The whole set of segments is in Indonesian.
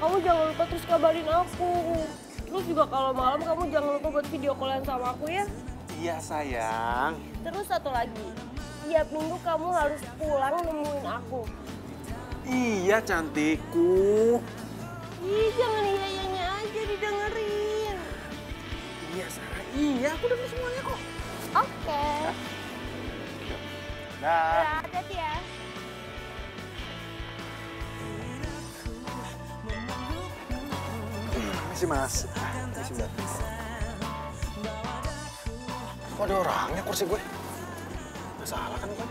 kamu jangan lupa terus kabarin aku. Terus juga kalau malam kamu jangan lupa buat video callan sama aku ya. Iya sayang. Terus satu lagi, tiap minggu kamu harus pulang nemuin aku. Iya cantikku. Ih, jangan iya-iyanya aja didengerin. Iya Sarah, iya aku denger semuanya kok. Oke. Dah. Hati-hati ya. Masih mas. Masih mbak. Kok ada orangnya kursi gue? Nggak salah kan gue?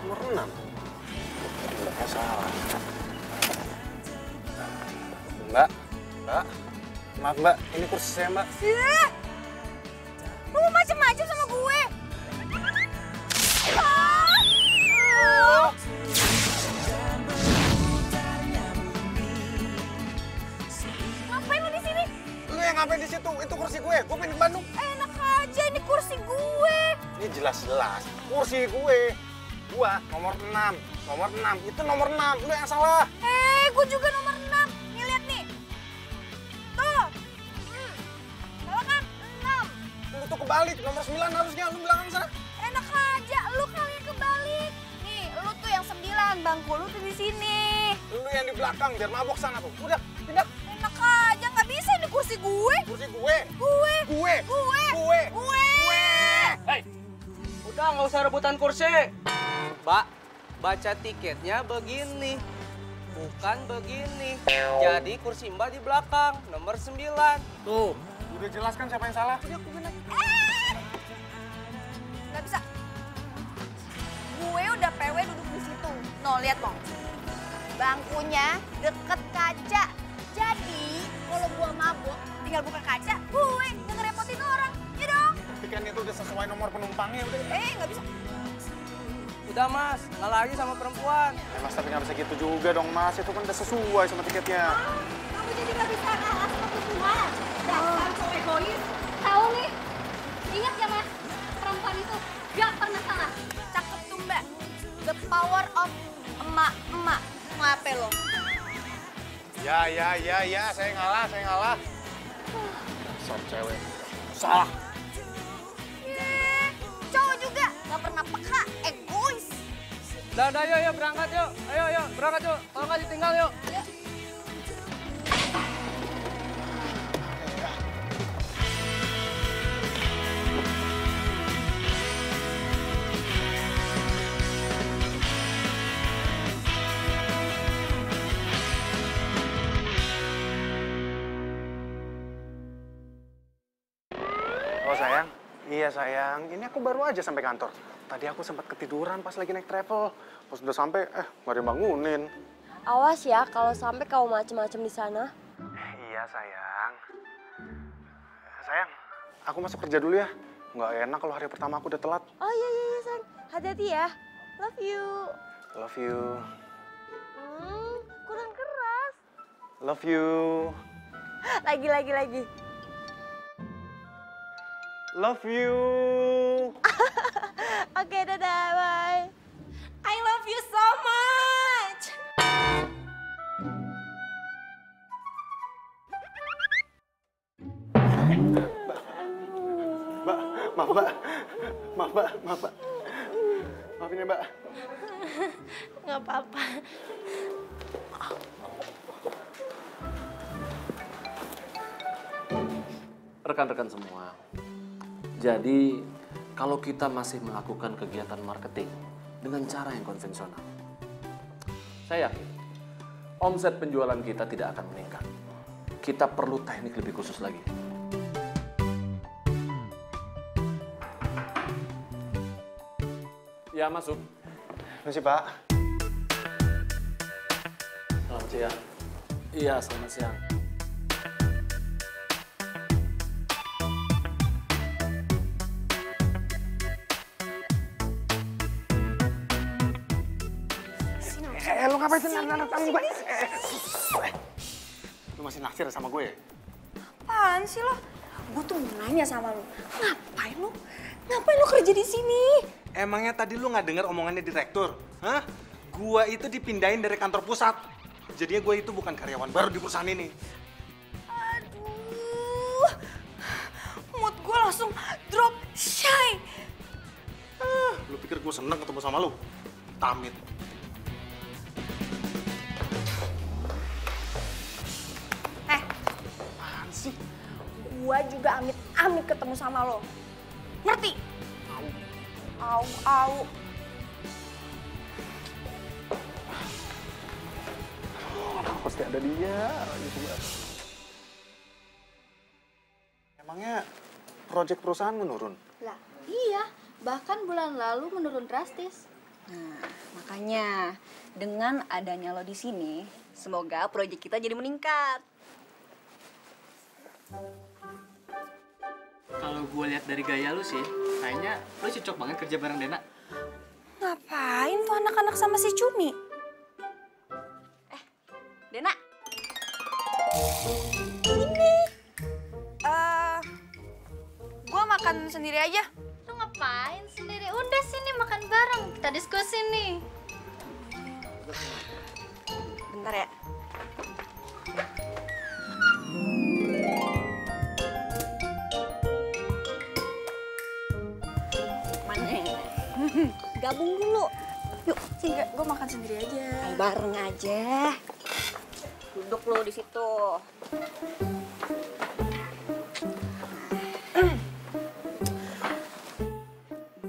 Nomor 6. Nggak salah. Mbak, mbak. Maaf mbak, ini kursi saya mbak. Iya. Lu mau macem-macem sama gue? Ah! Ngapain lu di sini? Lu yang ngapain di situ? Itu kursi gue. Gue pengen ke Bandung. Enak aja, ini kursi gue. Ini jelas-jelas kursi gue. Gua nomor 6. Nomor 6. Itu nomor 6. Lu yang salah. Gue juga nomor 6. Nih, lihat nih. Tuh. Salah kan? 6. Lu tuh kebalik. Nomor 9 harusnya. Lu belakang sana. Enak aja, lu kali yang kebalik. Nih, lu tuh yang 9, bangku lu tuh di sini. Lu yang di belakang. Biar mabok sana tuh. Udah, pindah. Enak aja, nggak bisa ini kursi gue. Kursi gue. Gue. Gue. Gue. Gue. Gue. Hei, udah nggak usah rebutan kursi. Mbak, baca tiketnya begini, bukan begini. Jadi kursi Mbak di belakang, nomor 9. Tuh. Udah jelaskan siapa yang salah. Udah, aku bener. Nggak bisa. Gue udah PW duduk di situ. No, lihat dong. Bangkunya deket kaca. Jadi, kalau gua mabuk, tinggal buka kaca, gue nggak ngerepotin orang. Ya dong. Tapi kan itu udah sesuai nomor penumpangnya. Udah. Nggak bisa. Udah Mas, nggak lagi sama perempuan. Mas, tapi nggak bisa gitu juga dong, Mas. Itu kan udah sesuai sama tiketnya. Kamu jadi nggak bisa kalah sama perempuan. Dasar cowok egois. Tahu nih. Ingat ya Mas, perempuan itu nggak pernah salah. Cakep tuh Mbak. The power of emak-emak. Ngapain lo? Ya. Saya ngalah. Dasar cewek. Salah. Cowok juga nggak pernah peka, egois. Udah, yuk, berangkat yuk. Ayo, berangkat yuk. Kalau nggak ditinggal yuk. Oh sayang, iya sayang. Ini aku baru aja sampai kantor. Tadi aku sempat ketiduran pas lagi naik travel. Pas udah sampai, nggak ada yang bangunin. Awas ya kalau sampai kau macem-macem di sana. Iya sayang. Sayang, aku masuk kerja dulu ya. Nggak enak kalau hari pertama aku udah telat. Oh iya sayang, hati-hati ya. Love you. Love you. Kurang keras. Love you. Lagi. Love you. Oke, dadah, bye. I love you so much. Maaf, Mbak. Maafin ya, Mbak. Nggak apa-apa. Rekan-rekan semua, jadi kalau kita masih melakukan kegiatan marketing dengan cara yang konvensional, saya yakin omset penjualan kita tidak akan meningkat. Kita perlu teknik lebih khusus lagi. Ya, masuk. Misi, Pak. Selamat siang. Iya, selamat siang. Lu ngapain sih narik tangan gue? Lu masih naksir sama gue? Apaan sih lo? Gue tuh mau nanya sama lo. Ngapain lo? Ngapain lo kerja di sini? Emangnya tadi lu nggak dengar omongannya direktur? Hah? Gua itu dipindahin dari kantor pusat. Jadinya gue itu bukan karyawan baru di perusahaan ini. Aduh, mood gue langsung drop shy. Lu pikir gue seneng ketemu sama lu? Tamit. Apaan sih? Gue juga amit-amit ketemu sama lo. Ngerti? Au. Pasti ada dia. Emangnya proyek perusahaan menurun? Lah, iya. Bahkan bulan lalu menurun drastis. Nah, makanya dengan adanya lo di sini, semoga proyek kita jadi meningkat. Kalau gue lihat dari gaya lu sih, kayaknya lu cocok banget kerja bareng Dena. Ngapain tuh anak-anak sama si Cumi? Dena. Ini. Gue makan sendiri aja. Lu ngapain sendiri? Udah sini makan bareng. Kita diskusi nih. Bentar ya. Mana ya? Gabung dulu. Yuk, sini gue makan sendiri aja. Ayo bareng aja. Duduk lo di situ.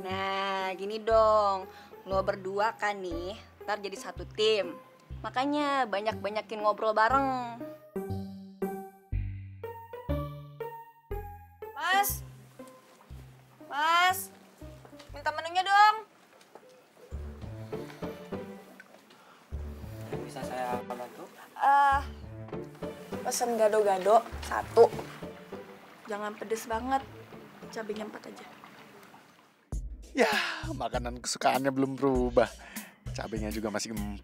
Nah, gini dong. Lo berdua kan nih, ntar jadi satu tim. Makanya banyak-banyakin ngobrol bareng. Mas, minta menunya dong. Bisa saya bantu? Pesen gado-gado 1. Jangan pedes banget. Cabenya 4 aja. Ya, makanan kesukaannya belum berubah. Cabenya juga masih 4.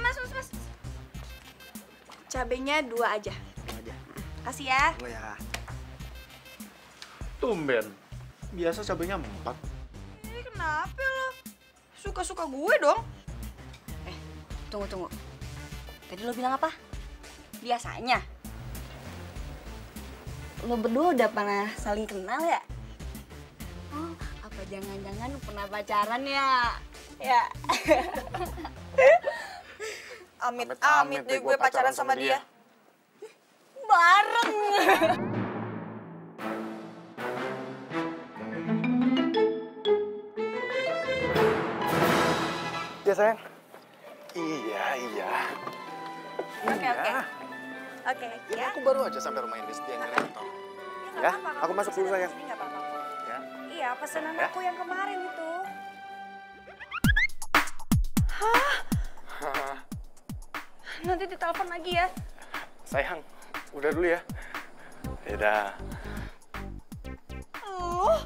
Mas. Cabenya 2 aja. Kasih ya. Oh ya. Tumben. Biasa cabenya 4. Ini kenapa lo? Suka-suka gue dong. Tunggu. Tadi lo bilang apa? Biasanya. Lo berdua udah pernah saling kenal ya? Oh, apa jangan-jangan pernah pacaran ya? Ya. Amit-amit deh gue pacaran sama dia. Bareng. Ya sayang. Iya. Oke, Ini ya. aku baru aja sampai rumah ini dia nyari kantor. Ya, aku masuk dulu sayang. Ya. Iya, pesanan Ya. aku yang kemarin itu. Nanti ditelepon lagi ya. Sayang, udah dulu ya. Yaudah. Oh,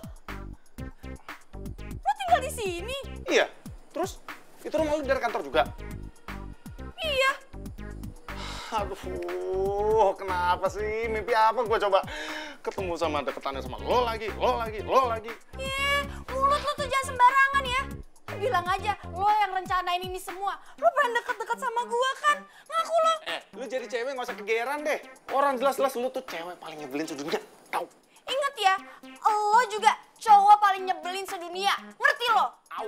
lo tinggal di sini? Iya. Terus itu rumah lu dari kantor juga? Iya. Aduh, kenapa sih? Mimpi apa gue coba ketemu sama deketannya sama lo lagi. Mulut lo tuh jangan sembarangan ya. Bilang aja lo yang rencanain ini semua. Lo pengen deket-deket sama gua kan? Ngaku lo. Lu jadi cewek nggak usah kegeeran deh. Orang jelas-jelas lu tuh cewek paling nyebelin sedunia. Tahu? Ingat ya, lo juga cowok paling nyebelin sedunia. Ngerti lo? Au.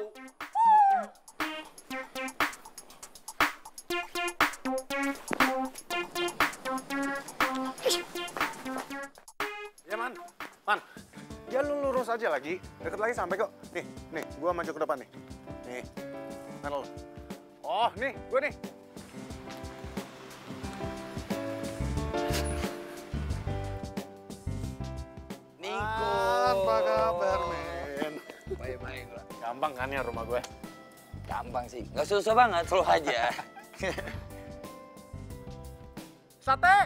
Ya Man. Ya lu lurus aja lagi. Deket lagi sampai kok. Nih, gua maju ke depan nih. Nih. Mana lo? Oh, nih, gua nih. Niko. Apa kabar, men? Baik-baik lah. Gampang kan ya rumah gue? Gampang sih. Nggak susah banget, slow aja. Sate.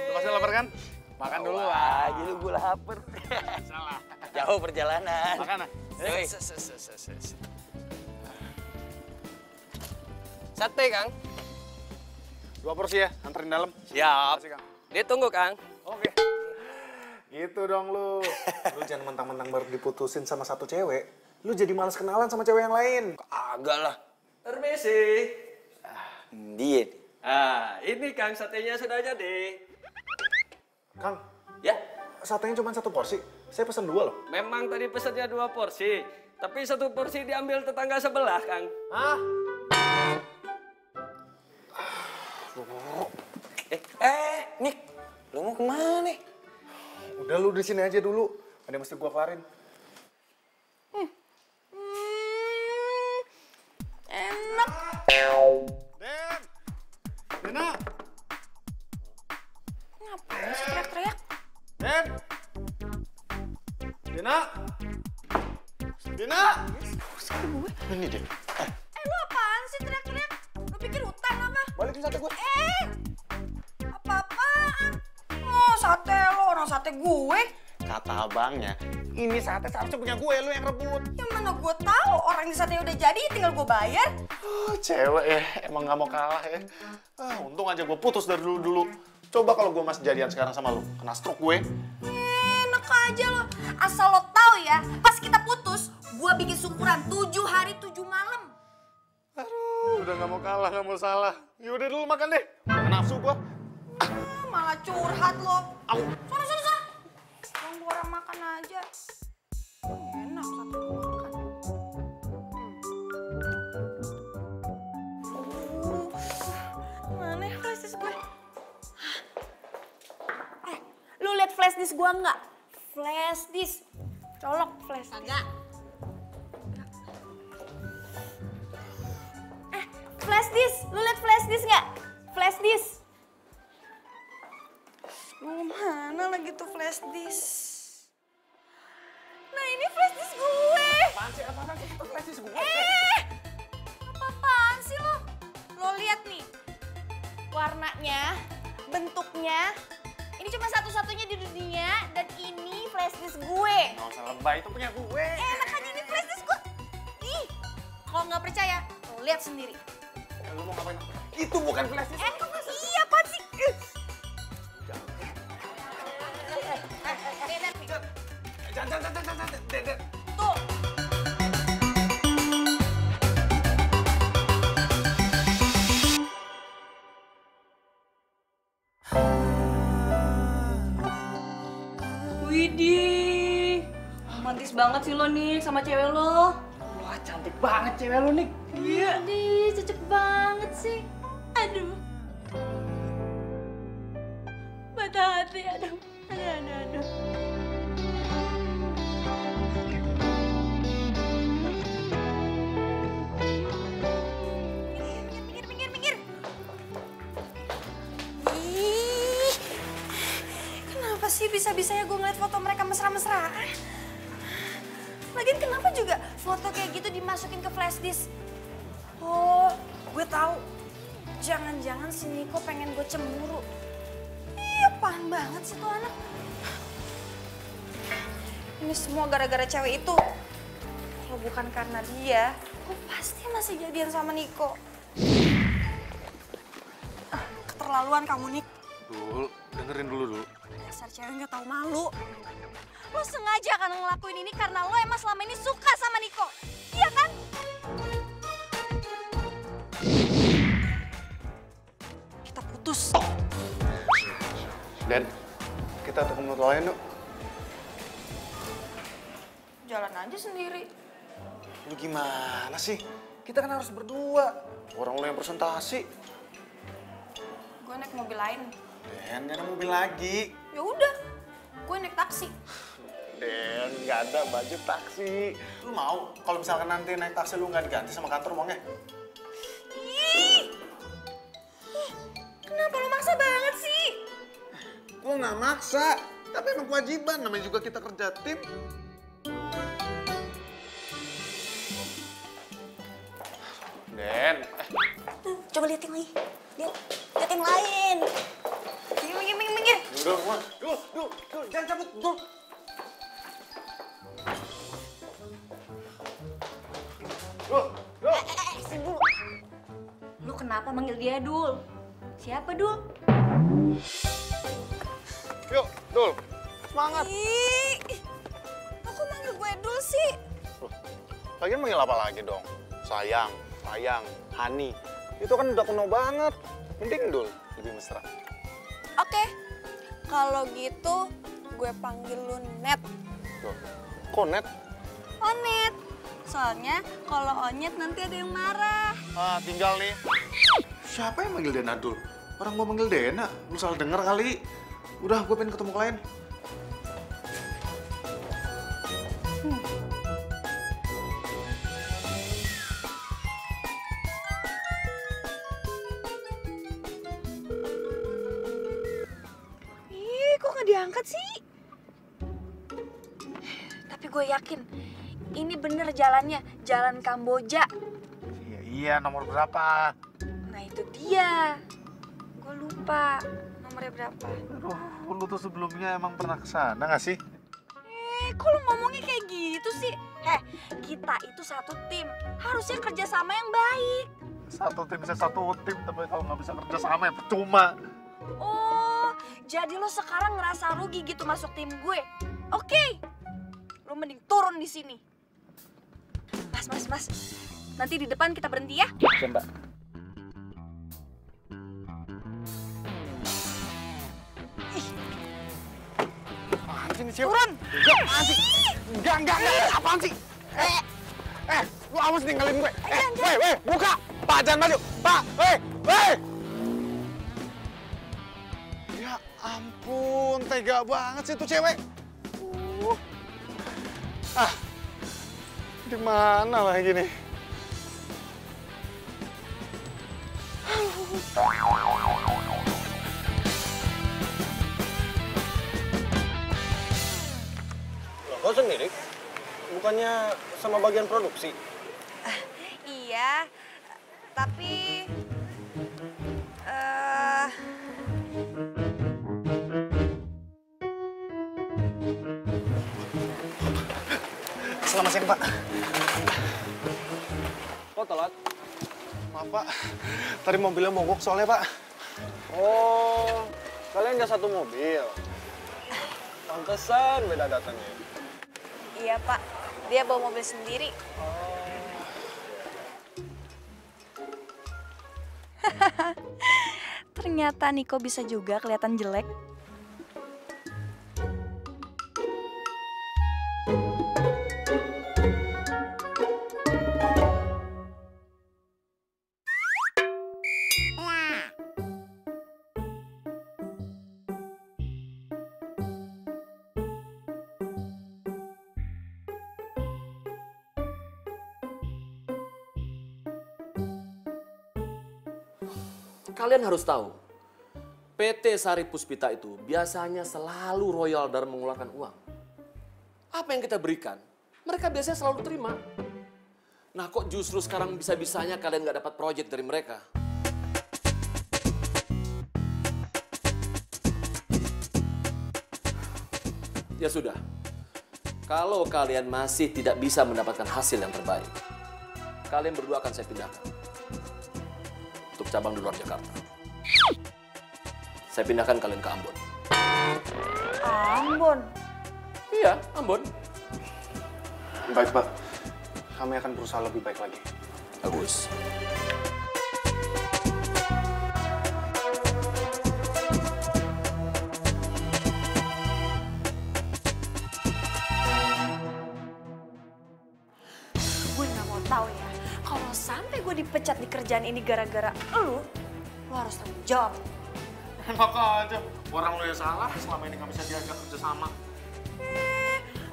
Lu pasti lapar kan? Makan dulu lah. Aja lu gue lapar. Salah. Jauh perjalanan. Makan lah. Yoi. Sate, Kang. 2 porsi ya, anterin dalam. Siap. Makasih, Kang. Ditunggu, Kang. Oke. Gitu dong lu. Lu jangan mentang-mentang baru diputusin sama satu cewek, lu jadi malas kenalan sama cewek yang lain. Agak lah. Permisi. Dia. Ini Kang satenya sudah jadi. Kang, Ya, satenya cuma satu porsi. Saya pesen 2 loh. memang tadi pesannya 2 porsi. Tapi 1 porsi diambil tetangga sebelah, Kang. Hah? Nick, lu mau kemana nih? Udah lu di sini aja dulu. Ada yang mesti gua kelarin. Enak. Den! Dina! Ngapain sih teriak-teriak? Den! Dina! Dina! Ini deh. Lu apaan sih teriak-teriak? Lu pikir hutan apa? Balikin sate gue. Apa-apaan? Oh, sate lo, orang sate gue. Kata abangnya, ini sate seharusnya punya gue, lu yang rebut. Yang mana gue tahu orang di sate udah jadi, tinggal gue bayar. Cewek ya, emang gak mau kalah ya. Untung aja gue putus dari dulu-dulu. Coba kalau gue masih jadian sekarang sama lu, kena stroke gue. Enak aja lo. Asal lo tahu ya, pas kita putus, gue bikin syukuran 7 hari 7 malam. Aduh, udah gak mau kalah, gak mau salah. Yaudah dulu makan deh, udah nafsu gue. Malah curhat lo. Sana. Yang gue orang makan aja. Enak sate gue makan. Mana ya flash disk gue? Lu liat flash disk gue nggak? Flash disk. Colok flash disk. Agak. Flash disk. Lu liat flash disk nggak? Flash disk. Mana lagi tuh flash disk? Nah ini flash disk gue. Apaan sih? Apaan sih? Itu flash disk gue. Apa-apaan sih lo? Lo lihat nih. Warnanya, bentuknya. Ini cuma satu-satunya di dunia dan ini flash disk gue. Gak usah lebay, itu punya gue. Enak aja ini flash disk gue. Ih, kalau nggak percaya, lo lihat sendiri. Lu mau ngapain? Itu bukan flash disk. Iya, apaan sih? Jangan. Tuh. Widih, romantis banget sih lo nih sama cewek lo. Wah, cantik banget cewek lu, Nick. Iya. Widih, cocok banget sih. Aduh. Patah hati, aduh. Minggir. Ih, kenapa sih bisa-bisanya gue ngeliat foto mereka mesra-mesraan? Lagian kenapa juga foto kayak gitu dimasukin ke flash disk? Oh, gue tahu. Jangan-jangan si Niko pengen gue cemburu. Iya, apaan banget sih tuh anak. Ini semua gara-gara cewek itu. Kalau bukan karena dia, gue pasti masih jadian sama Niko. Keterlaluan kamu, Nik. Dul, dengerin dulu. Dasar cewek nggak tahu malu. Lo sengaja kan ngelakuin ini karena lo emang selama ini suka sama Niko. Iya kan? Kita putus. Dan kita ketemu lain yuk. Jalan aja sendiri. Lu gimana sih? Kita kan harus berdua. Orang lu yang presentasi. Gue naik mobil lain. Den, gak ada mobil lagi. Ya udah, gue naik taksi. Den, gak ada budget taksi. Lu mau kalau misalkan nanti naik taksi lu gak diganti sama kantor uangnya? Ih, kenapa lo maksa banget sih? Gue gak maksa, tapi emang kewajiban. Namanya juga kita kerja tim. Den, Coba lihat yang lain. Lihat yang lain. Minggir. Dul, jangan cabut, Dul. Dul. Sini dulu. Lu kenapa manggil dia Dul? Siapa Dul? Yuk, Dul. semangat. Ih, aku manggil gue Dul sih. Loh, lagian manggil apa lagi dong? Sayang, Hani. Itu kan udah kuno banget. Mending Dul, lebih mesra. Oke, kalau gitu gue panggil lu Net. Loh, kok Net? Onet. Soalnya kalau Onyet nanti ada yang marah. Ah, tinggal nih. Siapa yang manggil Dena Dul? Orang gua manggil Dena, lu salah denger kali. Udah, gue pengen ketemu klien. Ih, kok nggak diangkat sih? Tapi gue yakin ini bener jalannya, jalan Kamboja. Iya, nomor berapa? Nah itu dia. Gue lupa nomornya berapa. Aduh, lu tuh sebelumnya emang pernah kesana nggak sih? Kok lu ngomongnya kayak gitu sih? Kita itu satu tim. Harusnya kerjasama yang baik. Satu tim bisa satu tim, tapi kalau nggak bisa kerja sama ya percuma. Oh, jadi lo sekarang ngerasa rugi gitu masuk tim gue? Oke. Lo mending turun di sini. Mas. Nanti di depan kita berhenti ya. Oke, Mbak. Apaan sih nih, Sil? Turun. Apaan sih? Enggak. Apaan sih? Lu awas ninggalin gue. Weh, buka. Pak, jangan maju. Pak, weh. Ya ampun, tega banget sih tuh cewek. Di mana lagi nih? Loh, kau sendiri? Bukannya sama bagian produksi? Iya, tapi Selamat siang, Pak. Kok telat? Maaf, Pak. Tadi mobilnya mogok soalnya, Pak. Oh, kalian nggak satu mobil? Pantesan beda datanya. iya Pak, dia bawa mobil sendiri. Ternyata Niko bisa juga kelihatan jelek. Kalian harus tahu, PT Sari Puspita itu biasanya selalu royal dalam mengeluarkan uang. Apa yang kita berikan, mereka biasanya selalu terima. Nah kok justru sekarang bisa-bisanya kalian nggak dapat proyek dari mereka? Ya sudah, kalau kalian masih tidak bisa mendapatkan hasil yang terbaik, kalian berdua akan saya pindahkan untuk cabang di luar Jakarta. Saya pindahkan kalian ke Ambon. Ambon? Iya, Ambon. Baik, Pak. Kami akan berusaha lebih baik lagi. Bagus. Gue nggak mau tahu ya, kalau sampai gue dipecat di kerjaan ini gara-gara lu harus tanggung jawab. Enak aja. Orang lo yang salah, selama ini nggak bisa diajak kerja sama.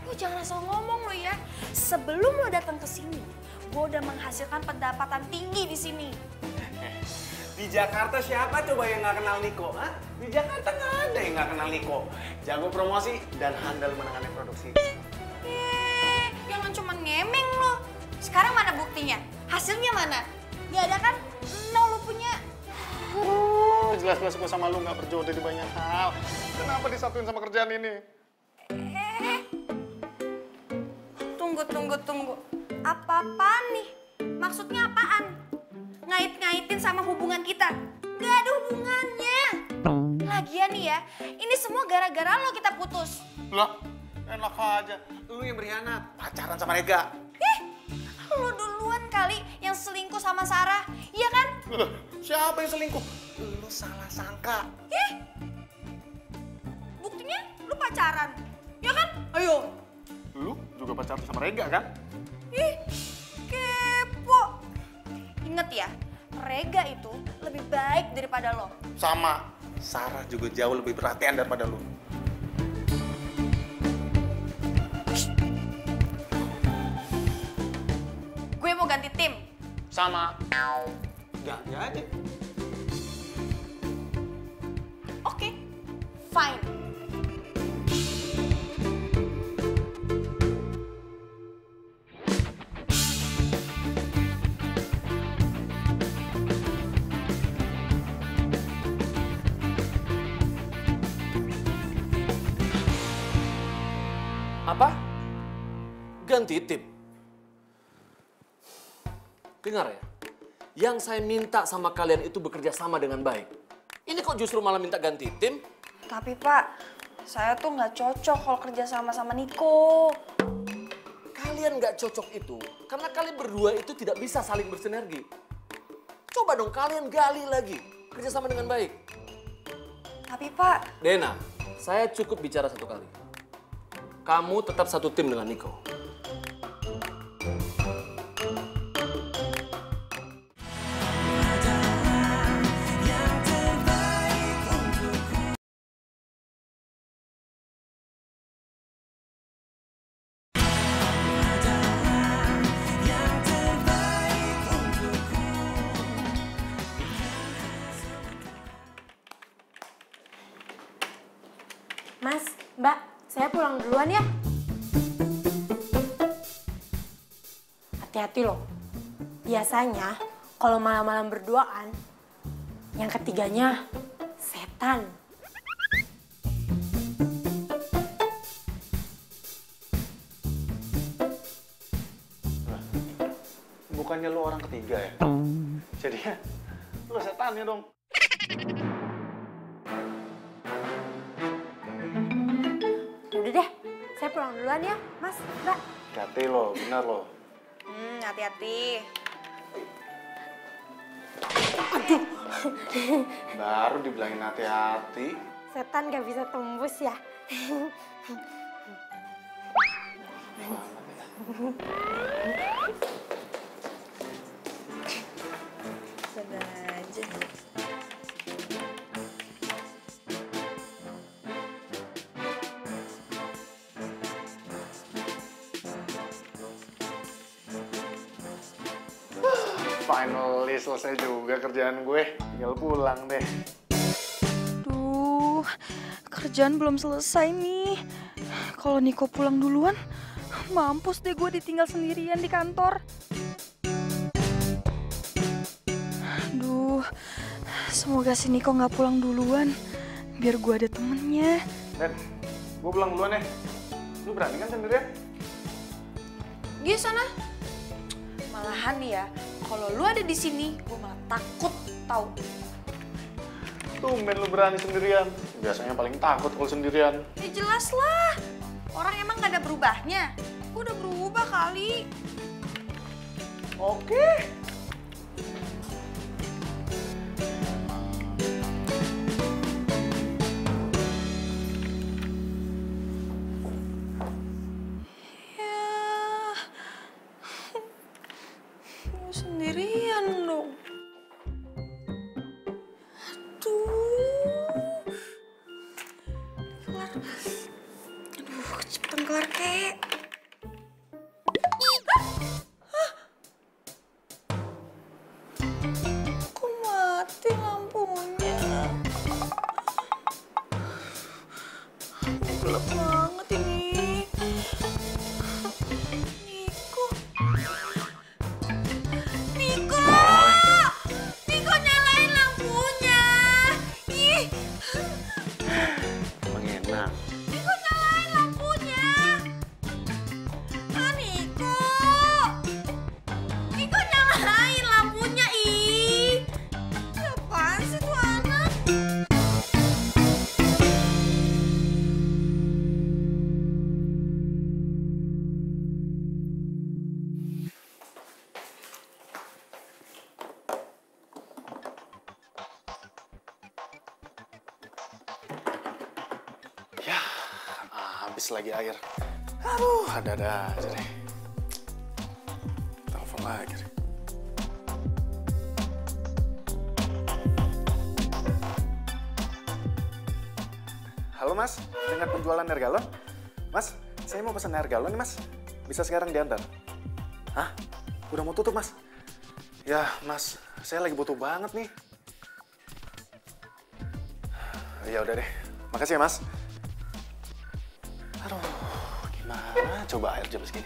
Lu jangan asal ngomong lo ya. Sebelum lo datang ke sini, gue udah menghasilkan pendapatan tinggi di sini. Di Jakarta siapa coba yang nggak kenal Niko? Hah? Di Jakarta nggak ada yang nggak kenal Niko. Jago promosi dan handal menangani produksi. Jangan cuma ngemeng lo. Sekarang mana buktinya? Hasilnya mana? Gak ada kan? Lo punya. Jelas-jelas gue sama lu nggak berjodoh di banyak hal. Kenapa disatuin sama kerjaan ini? Tunggu. Apa-apaan nih? Maksudnya apaan? Ngait-ngaitin sama hubungan kita? Gak ada hubungannya. Lagian nih ya, ini semua gara-gara lo kita putus. Lah, enak aja. Lu yang berkhianat, pacaran sama Rega. Lu duluan kali yang selingkuh sama Sarah, iya kan? Siapa yang selingkuh? Lu salah sangka. Buktinya lu pacaran, ya kan? Ayo. Lu juga pacaran sama Rega kan? Ih, kepo. Ingat ya, Rega itu lebih baik daripada lo. Sama, Sarah juga jauh lebih perhatian daripada lu. Gue mau ganti tim. Sama. Ganti aja. Oke, fine. Apa? Ganti tim? Dengar ya, yang saya minta sama kalian itu bekerja sama dengan baik. Ini kok justru malah minta ganti tim? Tapi Pak, saya tuh nggak cocok kalau kerja sama Niko. Kalian nggak cocok itu karena kalian berdua itu tidak bisa saling bersinergi. Coba dong kalian gali lagi, kerja sama dengan baik. Tapi Pak, Dena, saya cukup bicara satu kali. Kamu tetap satu tim dengan Niko. Mas, Mbak, saya pulang duluan ya. Hati-hati loh. Biasanya kalau malam-malam berduaan, yang ketiganya setan. Bukannya lu orang ketiga ya? Jadi ya, lu setannya dong. Udah deh, saya pulang duluan ya, Mas, Mbak. Hati lo, benar lo. Hati-hati. Baru dibilangin hati-hati. Setan gak bisa tembus ya. Sadar aja. Finally selesai juga kerjaan gue. Tinggal pulang deh. duh, kerjaan belum selesai nih. Kalau Niko pulang duluan, mampus deh gue ditinggal sendirian di kantor. Duh, semoga si Niko nggak pulang duluan, biar gue ada temennya. Dan, gue pulang duluan ya. Lu berani kan sendirian? Gi sana. Malahan nih ya, kalau lu ada di sini, gue malah takut tahu. Tumben lu berani sendirian. Biasanya paling takut kalau sendirian. Ya jelas lah. Orang emang gak ada berubahnya. Gue udah berubah kali. Oke. Ya, lu sendirian dong. Aduh. Kelar. Aduh, cepetan kelar kek. habis lagi air. Aduh, ada-ada aja deh. Telepon lagi deh. Halo mas, dengan penjualan air galon? Mas, saya mau pesan air galon nih mas. Bisa sekarang diantar? Hah? Udah mau tutup mas? Ya mas, saya lagi butuh banget nih. Ya udah deh, makasih ya mas. Aduh, gimana coba air jam segini?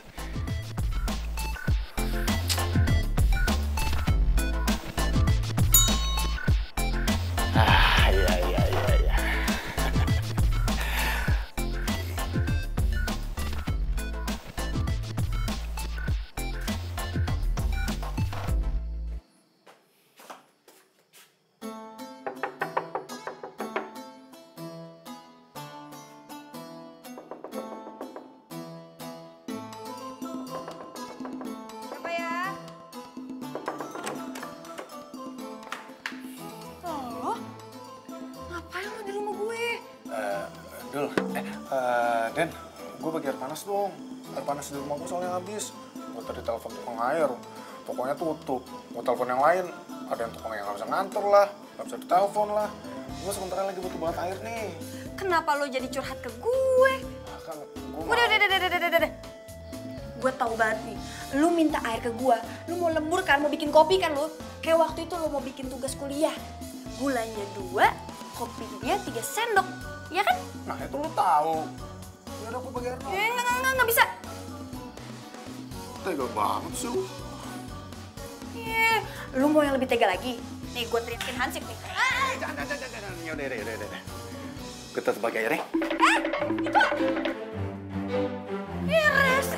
Iya. Siapa ya? Lo? Ngapain lo di rumah gue? Dul, Den, gue bagi air panas dong. Air panas di rumah gue soalnya habis. Gue tadi telepon tukang air, tokonya tutup. Gue telepon yang lain, ada yang tukang yang nggak bisa ngantor lah, nggak bisa ditelepon lah. Gue sebentar lagi butuh banget air nih. Kenapa lo jadi curhat ke gue? Kan gue Udah. Gue tahu banget nih, lu minta air ke gue, lu mau lembur kan, mau bikin kopi kan lu? Kayak waktu itu lu mau bikin tugas kuliah. Gulanya 2, kopinya 3 sendok, ya kan? Nah itu lu tahu. Ya udah gue bagi air panas. Nggak bisa. Tega banget sih lu. Lu mau yang lebih tega lagi? Nih gue teriakin Hansip nih. Jangan. Ya udah. Gue tetap bagi airnya. Iris.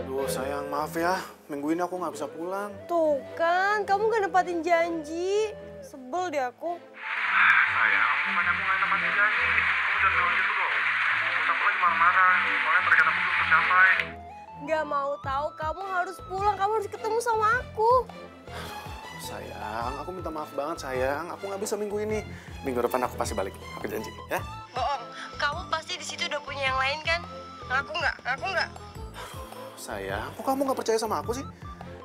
Duh sayang, maaf ya. Minggu ini aku nggak bisa pulang. Tuh kan, kamu gak nepatin janji. Sebel deh aku. Sayang, bukannya aku nggak nepatin janji. Kamu jangan bilang gitu dong. Terus aku lagi marah-marah, soalnya target aku belum tercapai. Gak mau tahu, kamu harus pulang, kamu harus ketemu sama aku. Sayang, aku minta maaf banget sayang. Aku nggak bisa minggu ini. Minggu depan aku pasti balik. Aku janji, ya. Bohong, kamu pasti di situ udah punya yang lain kan? Ngaku nggak? Sayang, kok kamu nggak percaya sama aku sih?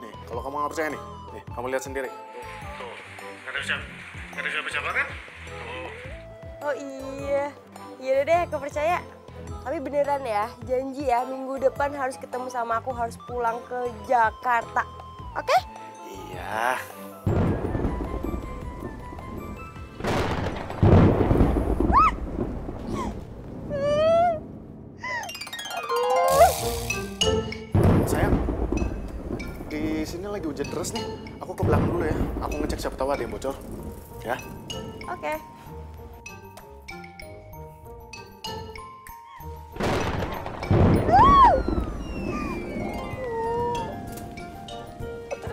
Nih, kalau kamu nggak percaya nih, kamu lihat sendiri. Tuh, nggak ada siapa-siapa kan? Tuh. Oh iya, iya deh, aku percaya. Tapi beneran ya, janji ya minggu depan harus ketemu sama aku, harus pulang ke Jakarta. Oke? Iya. Sayang, di sini lagi hujan deras nih. Aku ke belakang dulu ya. Aku ngecek siapa tahu ada yang bocor. Ya. Oke.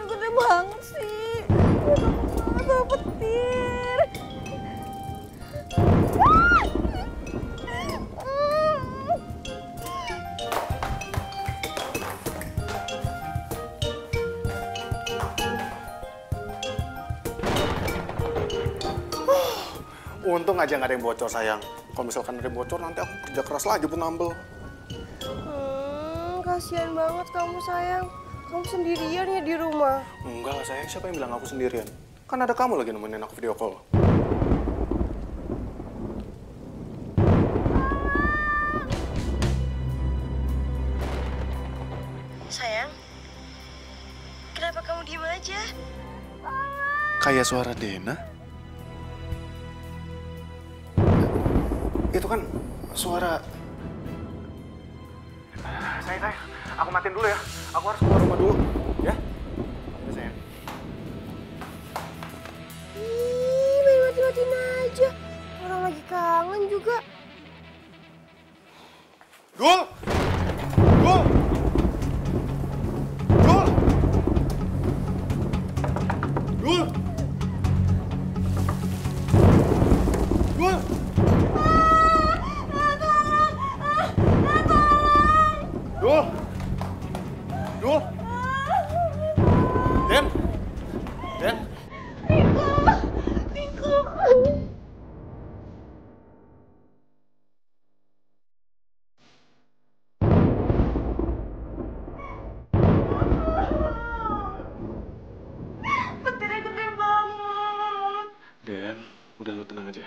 Gede banget sih. Sama petir. Untung aja nggak ada yang bocor sayang. Kalau misalkan ada yang bocor nanti aku kerja keras lagi pun nambel. Kasihan banget kamu sayang. Kamu sendirian ya di rumah. Enggak lah sayang, siapa yang bilang aku sendirian? Kan ada kamu lagi nemenin aku video call. Sayang, kenapa kamu diem aja? Kayak suara Dena. Itu kan suara... Sayang, aku matiin dulu ya. Aku harus keluar rumah dulu, ya? Ya sayang. Ih, main mati-matiin aja. Orang lagi kangen juga. Dul! Dul! Dul! Dul! Dul! Dul! Dul! Den! Dan, udah lu tenang aja.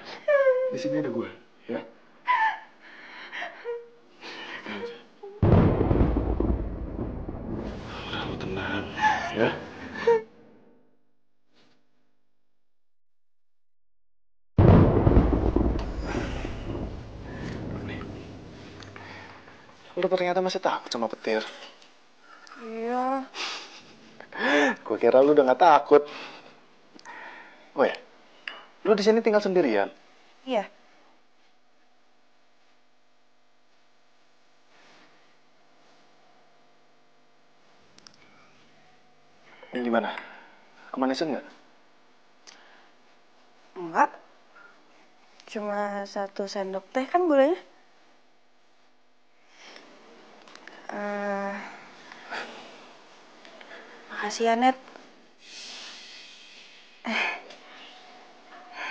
Di sini ada gue, ya. Tenang aja. Udah lu tenang, ya. Nih. Lu ternyata masih takut sama petir. Iya. Gue kira lu udah gak takut. Oh ya, lu di sini tinggal sendirian? Iya. Ini gimana? Kemanisan nggak? Enggak. Cuma 1 sendok teh kan gulanya? Makasih ya, Net.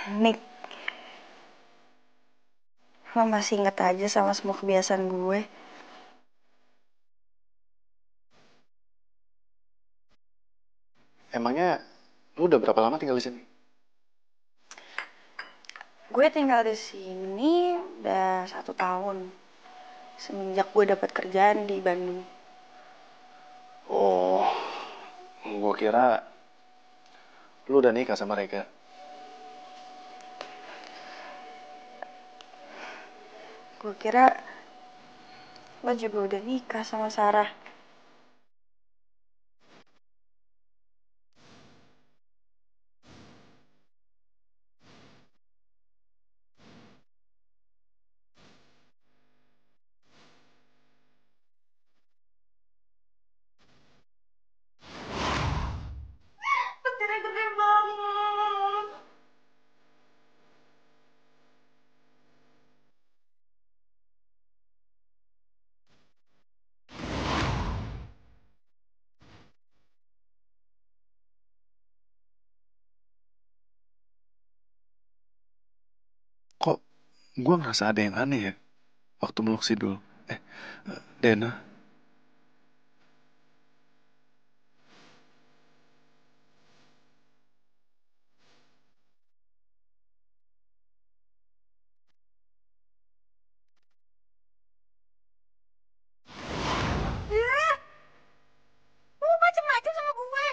Nick, lo masih inget aja sama semua kebiasaan gue. Emangnya lu udah berapa lama tinggal di sini? Gue tinggal di sini udah 1 tahun. Semenjak gue dapat kerjaan di Bandung. Oh, gue kira lu udah nikah sama Rega. Gue kira lo juga udah nikah sama Sarah. Petirnya gede banget. Kok gue ngerasa ada yang aneh ya? Waktu meluk Sidul. Dena. Lo macem-macem sama gue.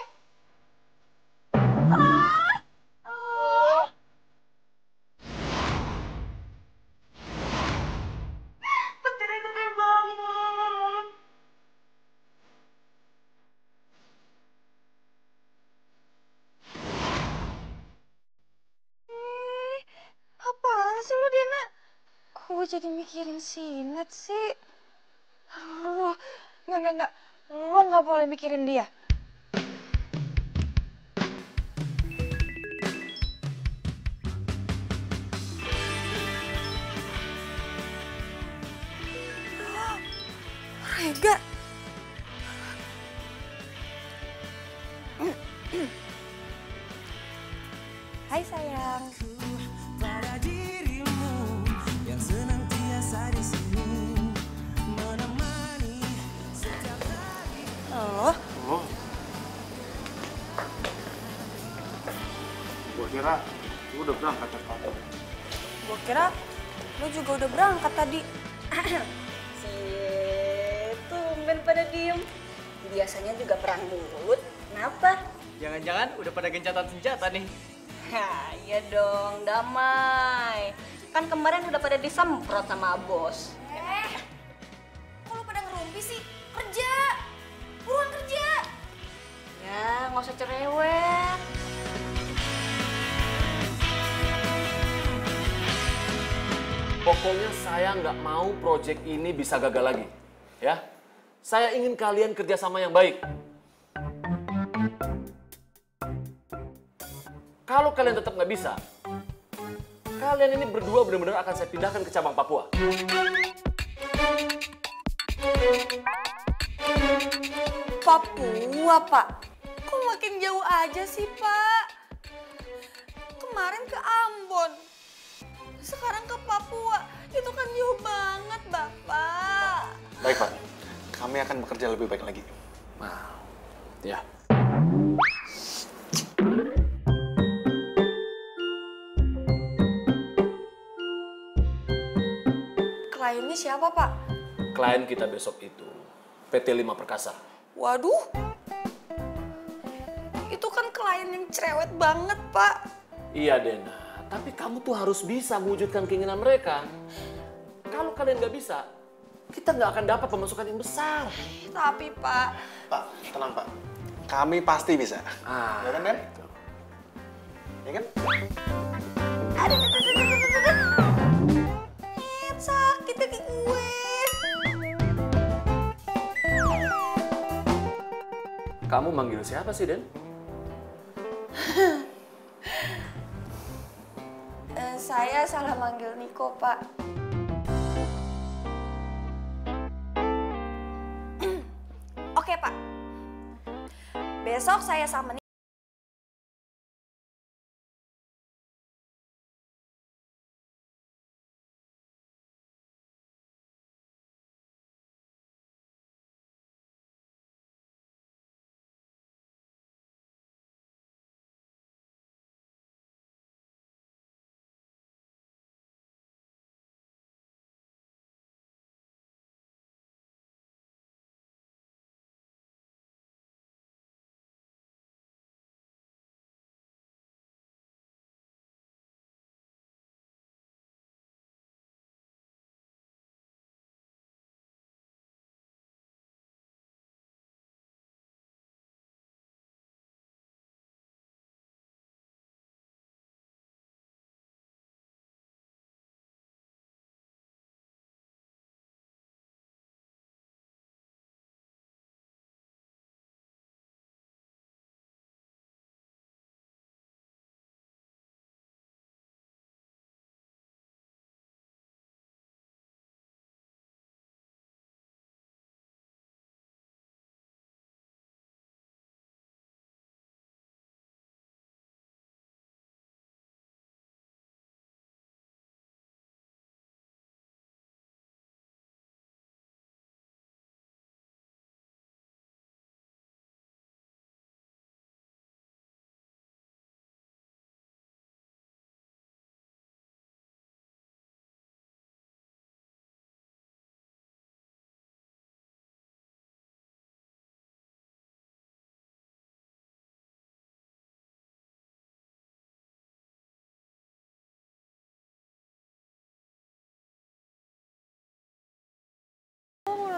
Petirnya gede banget. Apaan sih lo, Dena? Kok gue jadi mikirin si Net sih? Aduh, enggak. Lo nggak boleh mikirin dia. Rega. Hai sayang. Pada dirimu yang senantiasa di sini menemani setiap hari. Halo? Oh. Gue kira lu udah berangkat ke kantor. Gue kira lo juga udah berangkat tadi. Tumben pada diem. Biasanya juga perang mulut. Kenapa? Jangan-jangan udah pada gencatan senjata nih. Ya, iya dong, damai. Kan kemarin udah pada disemprot sama bos. Kok lu pada ngerumpi sih? Kerja! Buruan kerja! Ya, nggak usah cerewet. Pokoknya saya nggak mau proyek ini bisa gagal lagi. Ya, saya ingin kalian kerjasama yang baik. Kalau kalian tetap nggak bisa, kalian ini berdua benar-benar akan saya pindahkan ke cabang Papua. Papua, Pak? Kok makin jauh aja sih, Pak? Kemarin ke Ambon, sekarang ke Papua. Itu kan jauh banget, Bapak. Baik, Pak. Kami akan bekerja lebih baik lagi. Nah, ya. Kliennya siapa, Pak? Klien kita besok itu PT 5 Perkasa. Waduh. Itu kan klien yang cerewet banget, Pak. Iya, Dena. Tapi kamu tuh harus bisa mewujudkan keinginan mereka. Kalau kalian nggak bisa, kita nggak akan dapat pemasukan yang besar. Tapi, Pak. Pak, tenang Pak. Kami pasti bisa. Ya kan, Den? Ya kan? Sakit kaki gue. Kamu manggil siapa sih, Den? Saya salah manggil Niko, Pak. Oke, Pak. Besok saya sama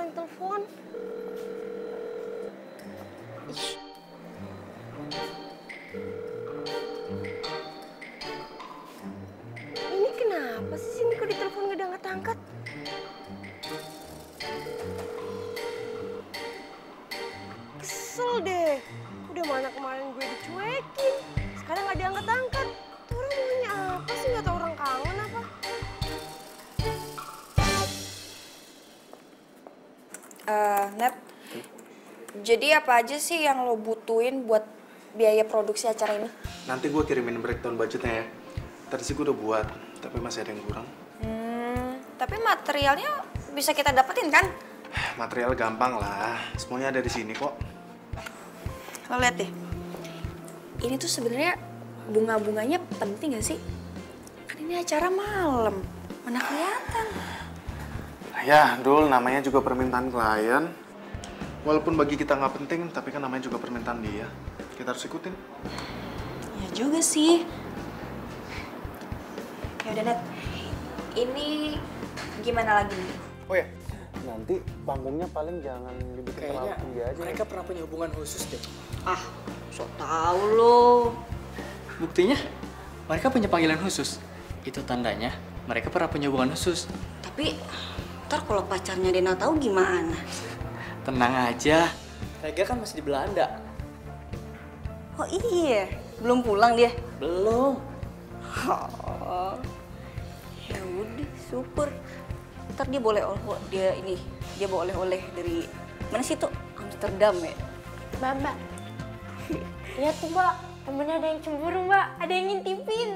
telepon. Ini kenapa sih sini kok ditelepon gak diangkat-angkat? Kesel deh. Udah mana kemarin gue dicuekin. Sekarang gak diangkat-angkat. Tuh orang maunya apa sih? Gak tau orang kangen apa? Net, jadi apa aja sih yang lo butuhin buat biaya produksi acara ini? Nanti gue kirimin breakdown budgetnya ya. Tadi sih gue udah buat, tapi masih ada yang kurang. Tapi materialnya bisa kita dapetin kan? Material gampang lah, semuanya ada di sini kok. Lo lihat deh, ini tuh sebenarnya bunga-bunganya penting gak sih? Kan ini acara malam, mana kelihatan. Ya, Dul, namanya juga permintaan klien. Walaupun bagi kita nggak penting, tapi kan namanya juga permintaan dia. Kita harus ikutin. Ya juga sih. Ya udah, Net. Ini gimana lagi nih? Oh ya, nanti panggungnya paling jangan dibikin terlalu tinggi aja. Mereka pernah punya hubungan khusus deh. Ah, so tau lo. Buktinya, mereka punya panggilan khusus. Itu tandanya mereka pernah punya hubungan khusus. Tapi ntar kalau pacarnya Dena tahu gimana? Tenang aja, Rega kan masih di Belanda. Oh iya, belum pulang dia? Belum. Oh, ya udah, syukur. Ntar dia boleh dia bawa oleh-oleh dari mana sih tuh? Amsterdam ya. Mbak. Iya tuh, Mbak. Temennya ada yang cemburu, Mbak. Ada yang ngintipin.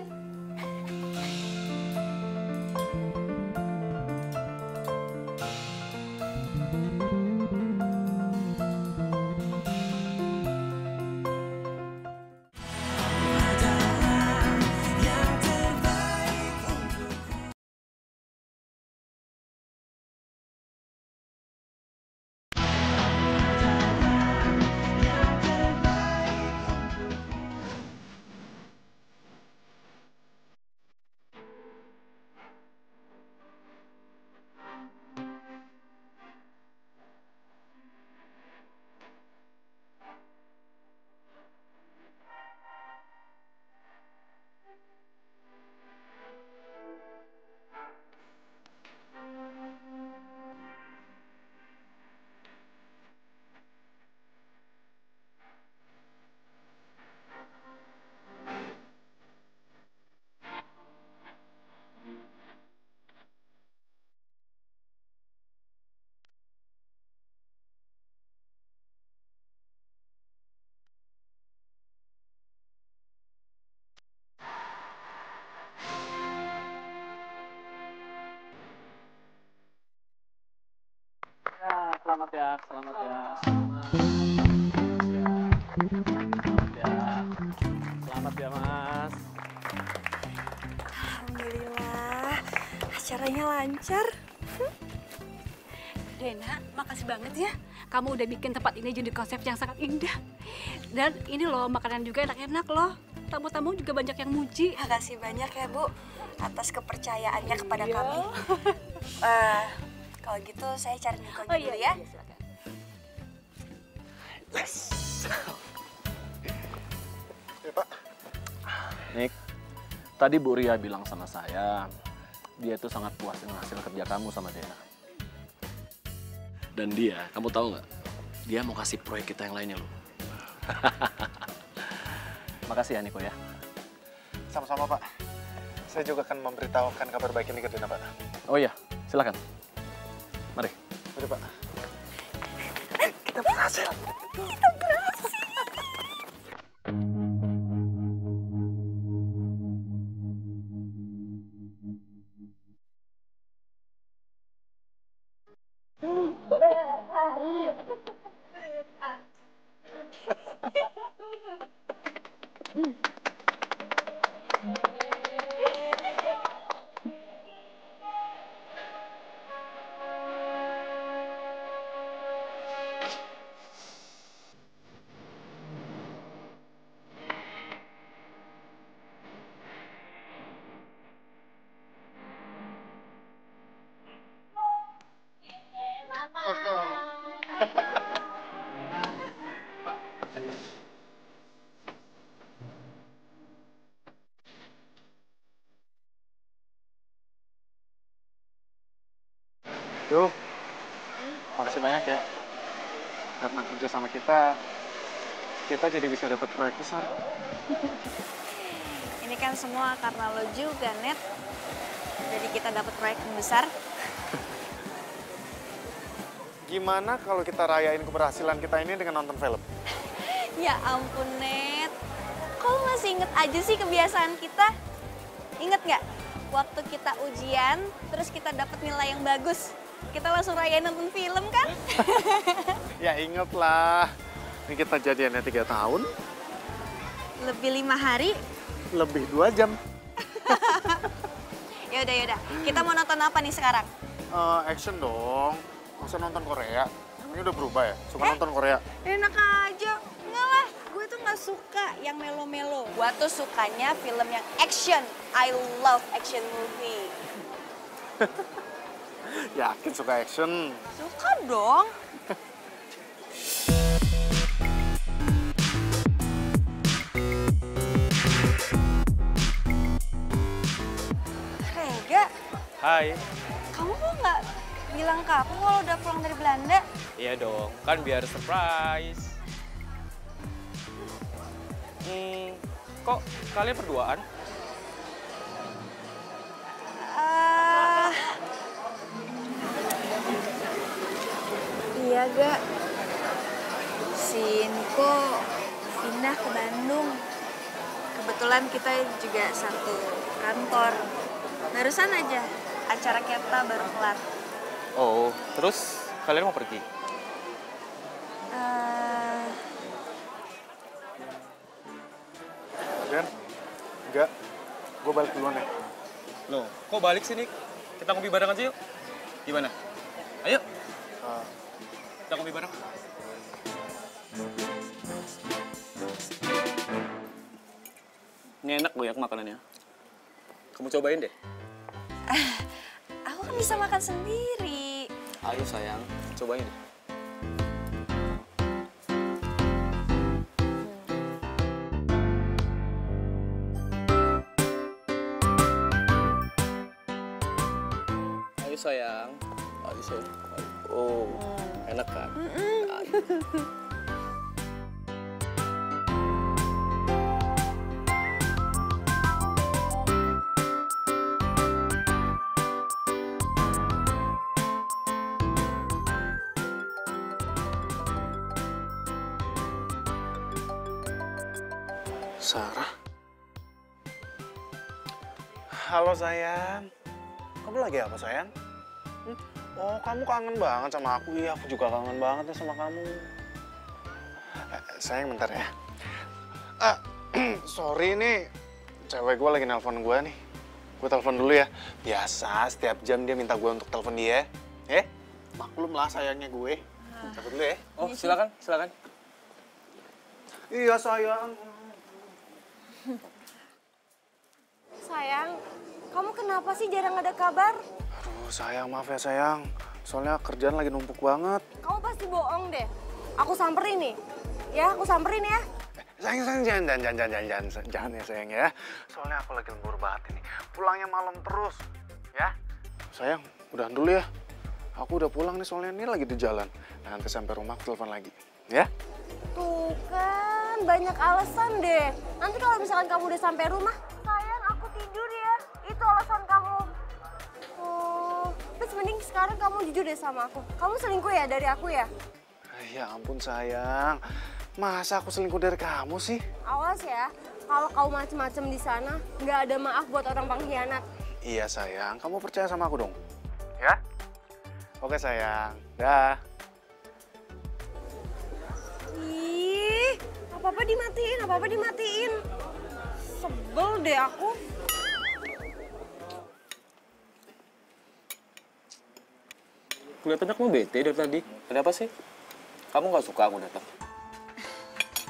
Selamat ya. Selamat ya. Selamat ya, Mas. Alhamdulillah, acaranya lancar. Dena, makasih banget ya. Kamu udah bikin tempat ini jadi konsep yang sangat indah. Dan ini loh, makanan juga enak-enak loh. Tamu-tamu juga banyak yang muji. Makasih banyak ya, Bu, atas kepercayaannya kepada kami. Kalau gitu saya cari Niko dulu ya. Yes. Ya, Pak. Nik, tadi Bu Ria bilang sama saya, dia itu sangat puas dengan hasil kerja kamu sama Dena. Dan dia, kamu tahu nggak? Dia mau kasih proyek kita yang lainnya loh. Makasih ya Niko ya. Sama-sama, Pak. Saya juga akan memberitahukan kabar baik ini ke Dena, Pak. Oh iya, silakan. Mari. Mari, Pak. Kita berhasil. Duh, makasih banyak ya. Karena kerja sama kita jadi bisa dapat proyek besar. Ini kan semua karena lo juga, Net. Jadi kita dapat proyek yang besar. Gimana kalau kita rayain keberhasilan kita ini dengan nonton film? Ya ampun, Net. Kok lo masih inget aja sih kebiasaan kita? Inget nggak? Waktu kita ujian, terus kita dapat nilai yang bagus. Kita langsung rayain nonton film kan? Ya inget lah. Ini kita jadiannya 3 tahun. Lebih 5 hari. Lebih 2 jam. Yaudah. Kita mau nonton apa nih sekarang? Action dong. Masa nonton Korea? Ini udah berubah ya? Suka nonton Korea? Enak aja. Enggak lah, gue tuh nggak suka yang melo-melo. Gue tuh sukanya film yang action. I love action movie. Yakin suka action? Suka dong. Rega, Hai. kamu kok nggak bilang ke aku kalau udah pulang dari Belanda? Iya dong, kan biar surprise. Kok kalian berduaan? Iya, Ga. Si Niko pindah ke Bandung. Kebetulan kita juga satu kantor. Barusan aja acara kita baru kelar. Oh, terus kalian mau pergi? Dan? Enggak. Gue balik duluan ya. Loh, kok balik sih, Nik? Kita ngopi bareng aja yuk. Gimana? Ayo. Kita ngopi bareng. Ini enak banyak makanannya. Kamu cobain deh. Aku kan bisa makan sendiri. Ayo sayang, cobain deh. Ayo sayang. Ayo sayang. Oh, enak kan? Sarah? Halo sayang. Kamu lagi apa sayang? Oh, kamu kangen banget sama aku? Iya, aku juga kangen banget nih sama kamu. Sayang, bentar ya. Sorry nih, cewek gue lagi nelpon gue nih. Gue telepon dulu ya. Biasa, setiap jam dia minta gue untuk telepon dia. Maklum lah sayangnya gue. Telepon dulu ya. Oh, silakan, silakan. Iya, sayang. Sayang, kamu kenapa sih jarang ada kabar? Aduh, sayang, maaf ya sayang. Soalnya kerjaan lagi numpuk banget. Kamu pasti bohong deh. Aku samperin nih. Ya, aku samperin ya. Sayang, jangan ya sayang ya. Soalnya aku lagi lembur banget ini. Pulangnya malam terus, ya. Sayang, udahan dulu ya. Aku udah pulang nih soalnya ini lagi di jalan. Nanti sampai rumah aku telepon lagi, ya. Tuh kan, banyak alasan deh. Nanti kalau misalkan kamu udah sampai rumah, sayang aku tidur ya. Itu alasan kamu. Oh, terus mending sekarang kamu jujur deh sama aku. Kamu selingkuh ya dari aku ya? Ya ampun sayang. Masa aku selingkuh dari kamu sih? Awas ya, kalau kamu macem-macem di sana, nggak ada maaf buat orang pengkhianat. Iya sayang, kamu percaya sama aku dong? Ya? Oke sayang, dah. Ih, apa-apa dimatiin. Sebel deh aku. Kelihatannya kamu bete dari tadi. Kenapa sih? Kamu nggak suka aku datang?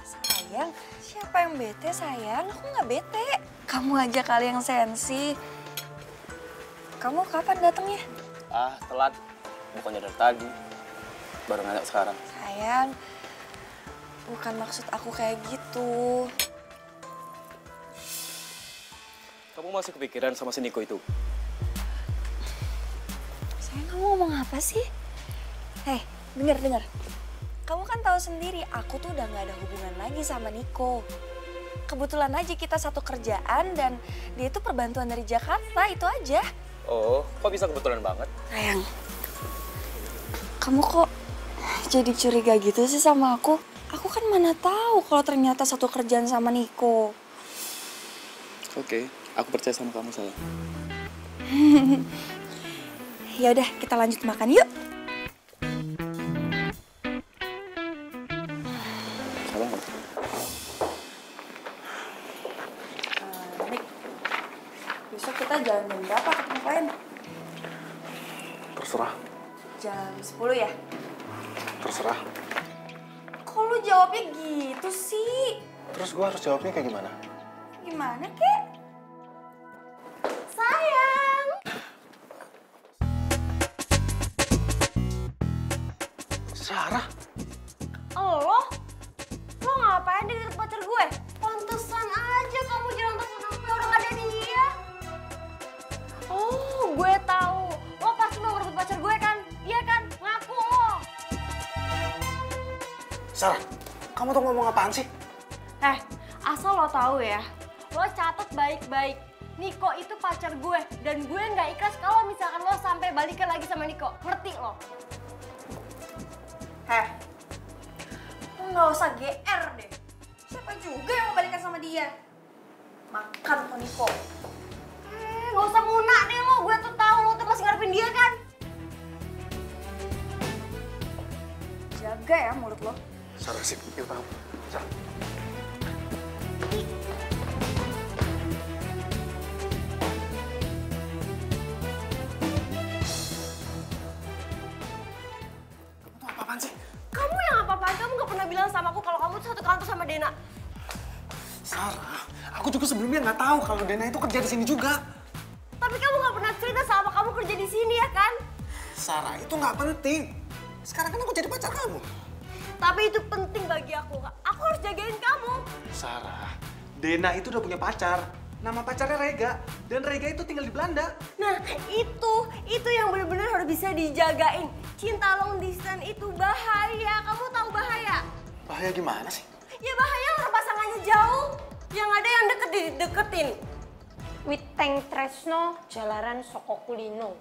Sayang, siapa yang bete sayang? Aku nggak bete. Kamu aja kali yang sensi. Kamu kapan datangnya? Ah, telat. Bukannya dari tadi. Baru ngajak sekarang. Sayang, bukan maksud aku kayak gitu. Kamu masih kepikiran sama si Niko itu? Sayang, kamu ngomong apa sih? Hei, dengar. Kamu kan tahu sendiri, aku tuh udah gak ada hubungan lagi sama Niko. Kebetulan aja kita satu kerjaan dan dia itu perbantuan dari Jakarta, itu aja. Oh, kok bisa kebetulan banget? Sayang, kamu kok jadi curiga gitu sih sama aku? Aku kan mana tahu kalau ternyata satu kerjaan sama Niko. Oke, aku percaya sama kamu sayang. Ya udah, kita lanjut makan yuk. Nik, besok kita jalan jam berapa ketemu klien? Terserah. Jam 10 ya? Terserah. Kok lu jawabnya gitu sih? Terus gue harus jawabnya kayak gimana? Gimana, Kek? Sayang. Sarah? Lo ngapain di deket pacar gue? Pantesan aja kamu jarang telepon aku, orang ada dia. Oh, gue tahu. Lo pasti mau ngerebut pacar gue kan? Iya kan? Ngaku lo. Sarah, kamu tuh ngomong apaan sih? Asal lo tahu ya, lo catat baik-baik. Niko itu pacar gue dan gue nggak ikhlas kalau misalkan lo sampai balikan lagi sama Niko. Ngerti lo? Lo nggak usah GR deh. Siapa juga yang mau balikan sama dia? Makan tuh Niko. Nggak usah muna deh lo. Gue tuh tahu lo tuh masih ngarepin dia kan? Jaga ya mulut lo. Sarah sih, yuk paham. Sarah. Kamu yang apa-apaan? Kamu nggak pernah bilang sama aku kalau kamu tuh satu kantor sama Dena. Sarah, aku juga sebelumnya nggak tahu kalau Dena itu kerja di sini juga. Tapi kamu nggak pernah cerita sama kamu kerja di sini ya kan? Sarah, itu nggak penting. Sekarang kan aku jadi pacar kamu. Tapi itu penting bagi aku. Aku harus jagain kamu. Sarah, Dena itu udah punya pacar. Nama pacarnya Rega. Dan Rega itu tinggal di Belanda. Nah, itu yang benar-benar harus bisa dijagain. Cinta long distance itu bahaya. Kamu tahu bahaya? Bahaya gimana sih? Ya bahaya orang pasangannya jauh. Yang ada yang deketin. Witeng tresno jalaran soko kulino.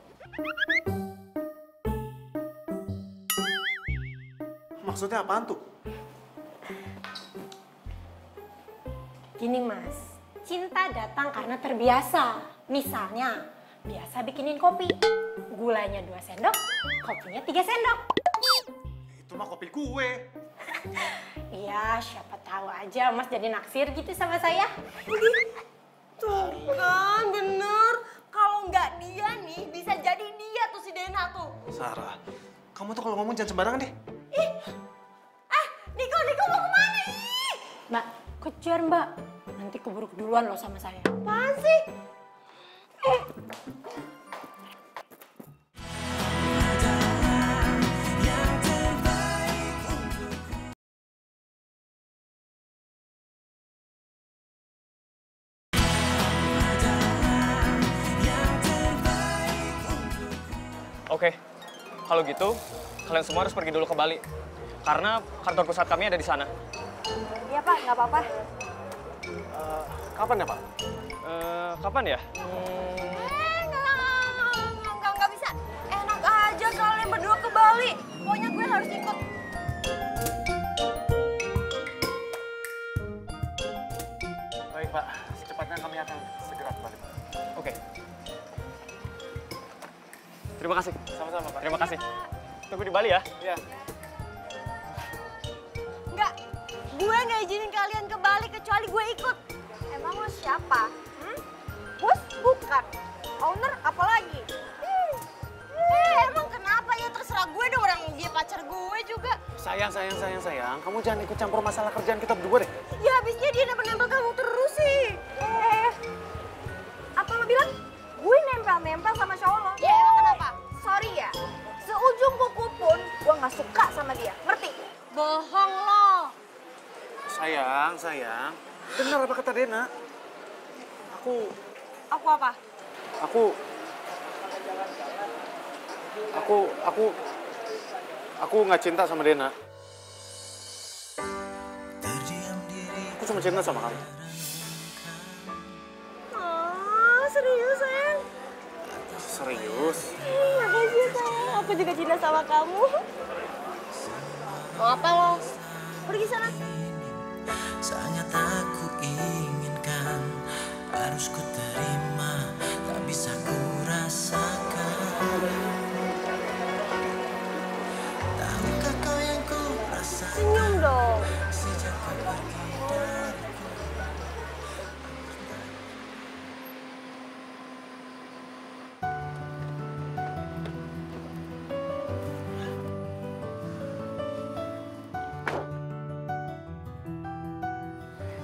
Maksudnya apaan tuh? Gini mas, cinta datang karena terbiasa. Misalnya, biasa bikinin kopi. Gulanya 2 sendok, kopinya 3 sendok. Itu mah kopi gue. Iya, siapa tahu aja Mas jadi naksir gitu sama saya. Tuh kan, bener. Kalau nggak dia nih, bisa jadi dia tuh si Dena tuh. Sarah, kamu tuh kalau ngomong jangan sembarangan deh. Niko mau kemana ih? Mbak, kejar Mbak. Nanti keburu keduluan loh sama saya. Apaan sih? Oke, kalau gitu kalian semua harus pergi dulu ke Bali. Karena kantor pusat kami ada di sana. Iya Pak, nggak apa-apa. Kapan ya, Pak? Kapan ya? Nggak bisa. Enak aja kalian berdua ke Bali. Pokoknya gue harus ikut. Baik, Pak. Secepatnya kami akan segera kembali, Pak. Oke. Terima kasih. Sama-sama, Pak. Terima kasih. Tunggu di Bali ya. Iya. Nggak, gue nggak izinin kalian ke Bali kecuali gue ikut. Emang lo siapa? Bos bukan. Owner apalagi? Emang kenapa ya? Terserah gue dong, orang dia pacar gue juga. Sayang. Kamu jangan ikut campur masalah kerjaan kita berdua deh. Ya habisnya dia nempel-nempel kamu terus sih. Apa lo bilang? Gue nempel-nempel sama cowok lo. Ya emang kenapa? Sorry ya, seujung kuku pun gue nggak suka sama dia. Ngerti? Bohong lo. Sayang. Benar apa kata Dena? Aku apa? Aku nggak cinta sama Dena. Aku cuma cinta sama kamu. Oh, serius sayang? Serius? Makasih sayang, aku juga cinta sama kamu. Mau apa lo? Pergi sana. Sangat aku inginkan, harus ku terima, tak bisa ku rasakan. Tahukah kau yang ku rasakan? Senyum dong. Sejak kau pergi dariku.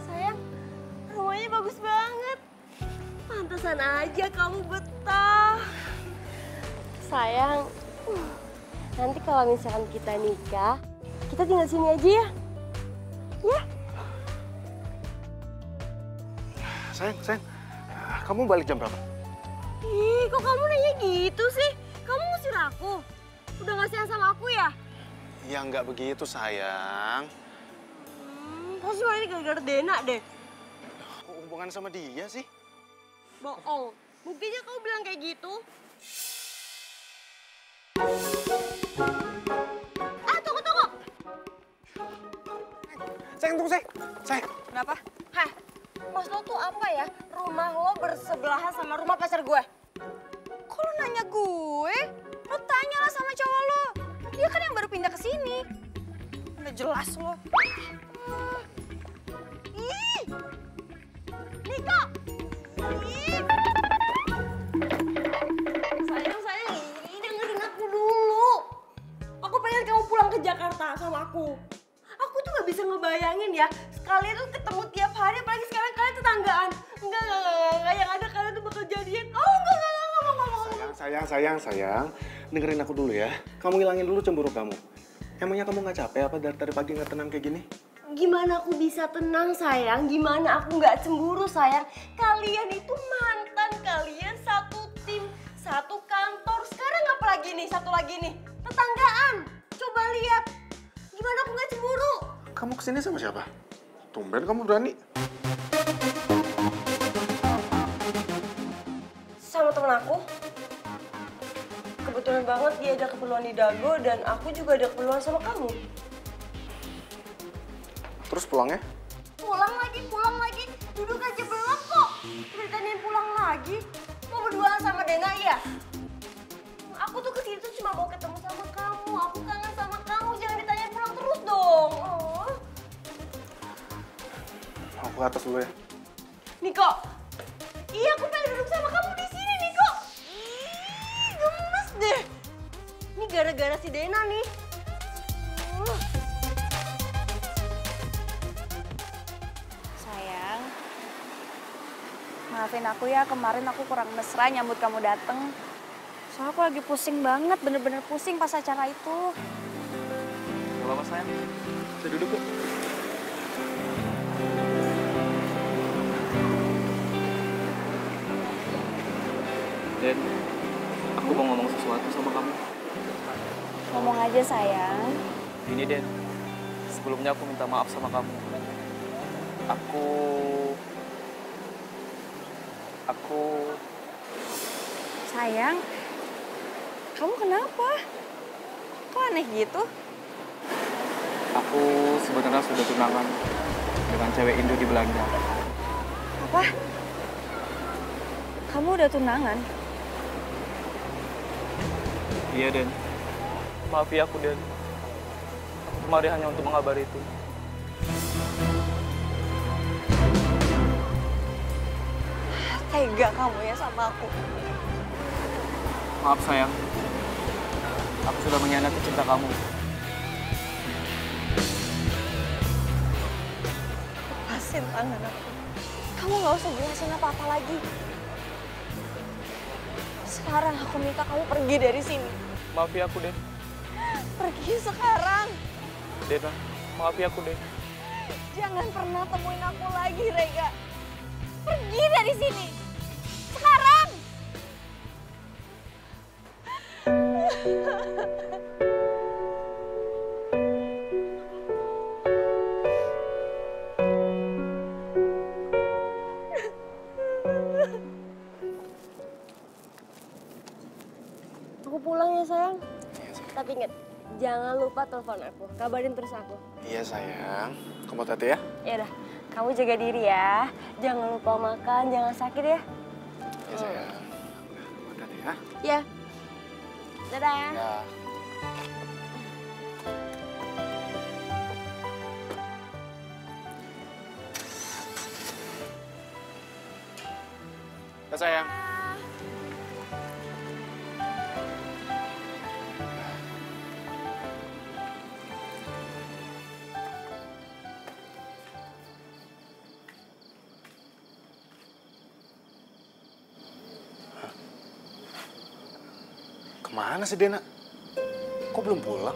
Sayang, rumahnya bagus banget. Pantesan aja kamu betah. Sayang, nanti kalau misalkan kita nikah, kita tinggal sini aja ya. Ya? Sayang. Kamu balik jam berapa? Ih, kok kamu nanya gitu sih? Kamu ngusir aku? Udah gak sayang sama aku ya? Ya nggak begitu, sayang. Pasti malah ini gara-gara Dena deh. Kok hubungan sama dia sih? Bohong. Buktinya kamu bilang kayak gitu. Tunggu. Sayang, tunggu, sayang. Kenapa? Hah? Mas lo tuh apa ya? Rumah lo bersebelahan sama rumah pacar gue. Kok lo nanya gue? Lo tanya lah sama cowok lo. Dia kan yang baru pindah ke sini. Nggak jelas lo. Ih! Niko! Ih! Sayang, ini dengerin aku dulu. Aku pengen kamu pulang ke Jakarta sama aku. Aku tuh gak bisa ngebayangin ya, kalian tuh ketemu tiap hari, apalagi sekarang kalian tetanggaan. Enggak, yang ada kalian tuh bakal jadian. Oh, enggak. Sayang. Dengerin aku dulu ya. Kamu hilangin dulu cemburu kamu. Emangnya kamu nggak capek apa dari tadi pagi nggak tenang kayak gini? Gimana aku bisa tenang sayang? Gimana aku nggak cemburu sayang? Kalian itu mantan, kalian satu tim, satu kantor. Sekarang apa lagi nih? Satu lagi nih, tetanggaan. Coba lihat, gimana aku nggak cemburu? Kamu kesini sama siapa? Tumben kamu berani. Sama temen aku. Kebetulan banget dia ada keperluan di Dago dan aku juga ada keperluan sama kamu. Terus pulangnya? Pulang lagi. Duduk aja belum kok. Udah ditanyain pulang lagi. Mau berduaan sama Dena, iya? Aku tuh kesini tuh cuma mau ketemu sama kamu. Aku kangen sama kamu. Jangan ditanya pulang terus dong. Oh. Aku ke atas dulu ya. Niko. Iya, aku pengen duduk sama kamu di sini, Niko. Ih, gemes deh. Ini gara-gara si Dena nih. Sayang, maafin aku ya, kemarin aku kurang mesra nyambut kamu dateng. Soalnya aku lagi pusing banget, bener-bener pusing pas acara itu. Gak apa-apa sayang, kita duduk yuk. Den, aku mau ngomong sesuatu sama kamu. Ngomong aja sayang. Ini Den, sebelumnya aku minta maaf sama kamu. Aku... Sayang, kamu kenapa? Kok aneh gitu? Aku sebenarnya sudah tunangan dengan cewek Indo di Belanda. Apa? Kamu udah tunangan? Iya Den, maafi aku Den. Aku kemari hanya untuk mengabari itu. Tega kamu ya sama aku. Maaf sayang, aku sudah mengkhianati cinta kamu. Lepasin tangan aku. Kamu gak usah jelasin apa-apa lagi. Sekarang aku minta kamu pergi dari sini. Maafi aku Den. Pergi sekarang. Dena, maafi aku Den. Jangan pernah temuin aku lagi, Rega. Pergi dari sini. Sekarang. Aku pulang ya sayang. Tapi inget, jangan lupa telepon aku. Kabarin terus aku. Iya sayang. Kamu hati ya? Ya udah, kamu jaga diri ya. Jangan lupa makan, jangan sakit ya. Iya sayang. Hati ya. Ya. Dadah. Ya. Ya sayang. Kemana sih Dena? Kok belum pulang?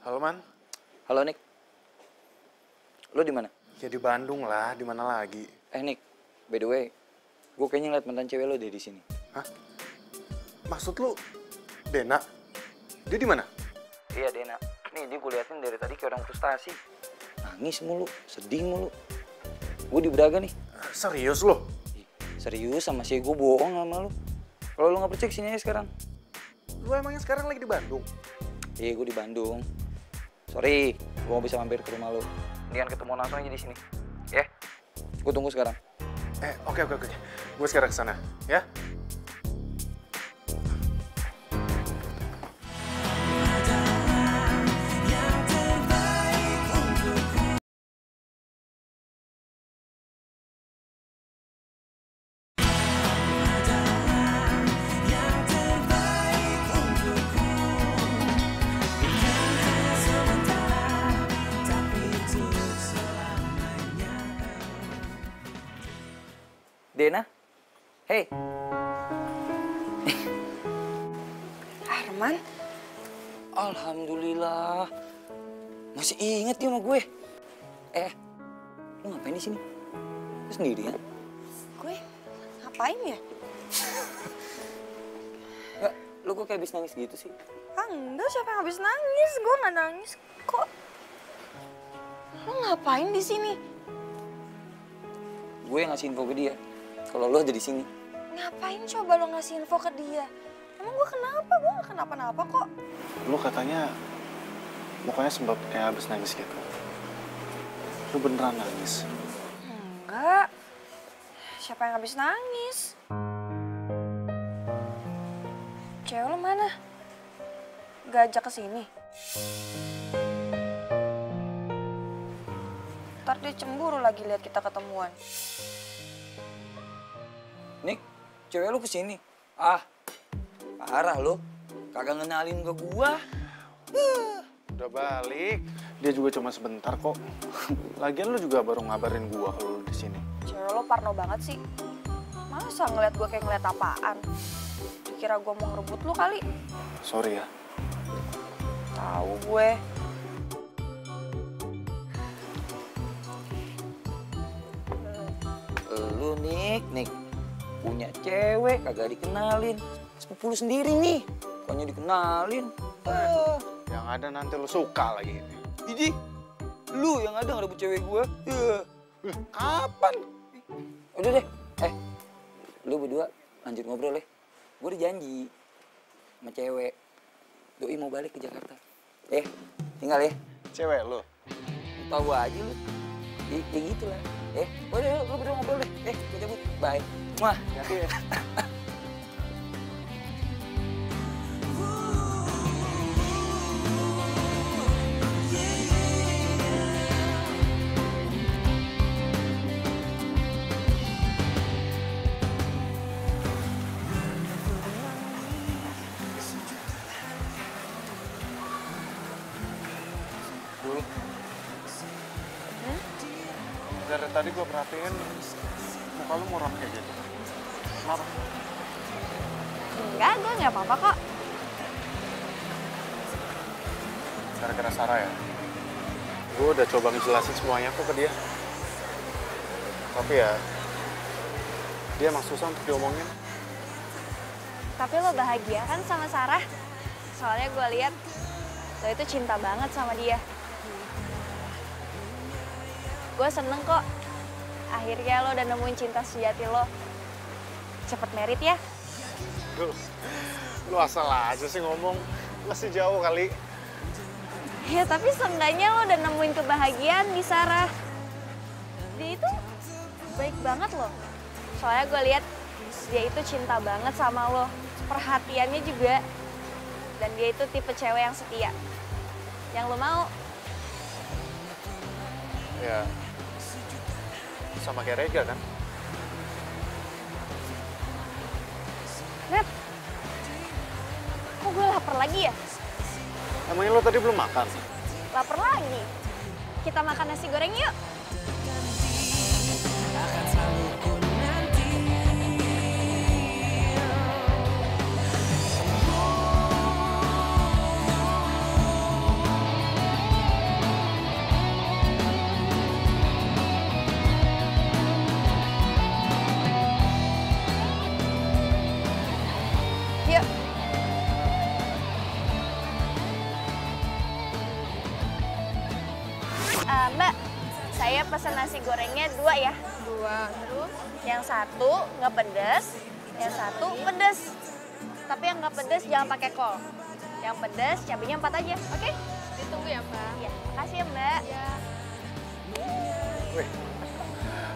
Halo Man. Halo Nick. Lo di mana? Ya di Bandung lah, di mana lagi? Nick, by the way, gue kayaknya ngeliat mantan cewek lo deh di sini. Hah? Maksud lu Dena? Dia di mana? Iya Dena. Nih dia gue liatin dari tadi kayak orang frustasi. Nangis mulu, sedih mulu. Gue di Braga nih. Serius lo? Serius sama si gue bohong sama lo. Kalau lo nggak percaya sini aja sekarang. Lu emangnya sekarang lagi di Bandung? Iya gue di Bandung. Sorry, gue mau bisa mampir ke rumah lo. Mendingan ketemu langsung aja di sini. Ya, gue tunggu sekarang. Oke. Gue sekarang kesana, ya. Dena? Hey. Arman? Alhamdulillah. Masih inget dia sama gue. Lu ngapain di sini? Lu sendirian? Gue ngapain ya? Enggak, lu kok kayak habis nangis gitu sih? Ah enggak, siapa yang habis nangis? Gue nggak nangis kok. Lo ngapain di sini? Gue yang ngasih info ke dia kalau lo ada di sini. Ngapain coba lo ngasih info ke dia? Emang gue kenapa? Gue gak kenapa-napa kok. Lu katanya mukanya sempat kayak habis nangis gitu. Lu beneran nangis? Enggak. Siapa yang habis nangis? Cewek lo mana? Gak ajak ke sini? Ntar dia cemburu lagi lihat kita ketemuan. Nik, cewek lu kesini. Ah, parah lo. Kagak ngenalin ke gua. Udah balik. Dia juga cuma sebentar kok. Lagian lu juga baru ngabarin gua kalau lu di sini. Cewek lo parno banget sih. Masa ngeliat gue kayak ngeliat apaan? Dikira gue mau ngerebut lu kali. Sorry ya. Tahu gue. Lu Nik, punya cewek kagak dikenalin. Sepupu lu sendiri nih, pokoknya dikenalin. Yang ada nanti lu suka lagi. Idi, lu yang ada ngerebut cewek gue. Kapan? Udah deh, lu berdua lanjut ngobrol ya. Gue udah janji sama cewek. Doi mau balik ke Jakarta. Tinggal ya. Cewek lu? Tahu aja lu. Ya gitu lah. Udah lu berdua ngobrol deh. Gue cabut. Bye. Wah. Dari tadi gue perhatiin muka lu muram kayak gitu. Kenapa? Enggak, gue nggak apa-apa kok. Gara-gara Sarah ya? Gue udah coba ngejelasin semuanya kok ke dia. Tapi ya, dia emang susah untuk diomongin. Tapi lo bahagia kan sama Sarah? Soalnya gue lihat lo itu cinta banget sama dia. Gue seneng kok. Akhirnya lo udah nemuin cinta sejati lo. Cepet merit ya. Lu asal aja sih ngomong. Masih jauh kali. Ya tapi seenggaknya lo udah nemuin kebahagiaan di Sarah. Dia itu baik banget loh. Soalnya gue lihat dia itu cinta banget sama lo. Perhatiannya juga. Dan dia itu tipe cewek yang setia. Yang lo mau. Ya, sama kayak Rega kan? Net, kok gue lapar lagi ya? Emangnya lo tadi belum makan? Lapar lagi. Kita makan nasi goreng yuk. Yuk. Mbak, saya pesan nasi gorengnya 2 ya. 2, terus? Yang 1 nggak pedes, yang 1 pedes. Tapi yang nggak pedes jangan pakai kol. Yang pedes cabenya 4 aja, oke? Ditunggu ya, Mbak. Iya, makasih ya, Mbak. Iya. Wih,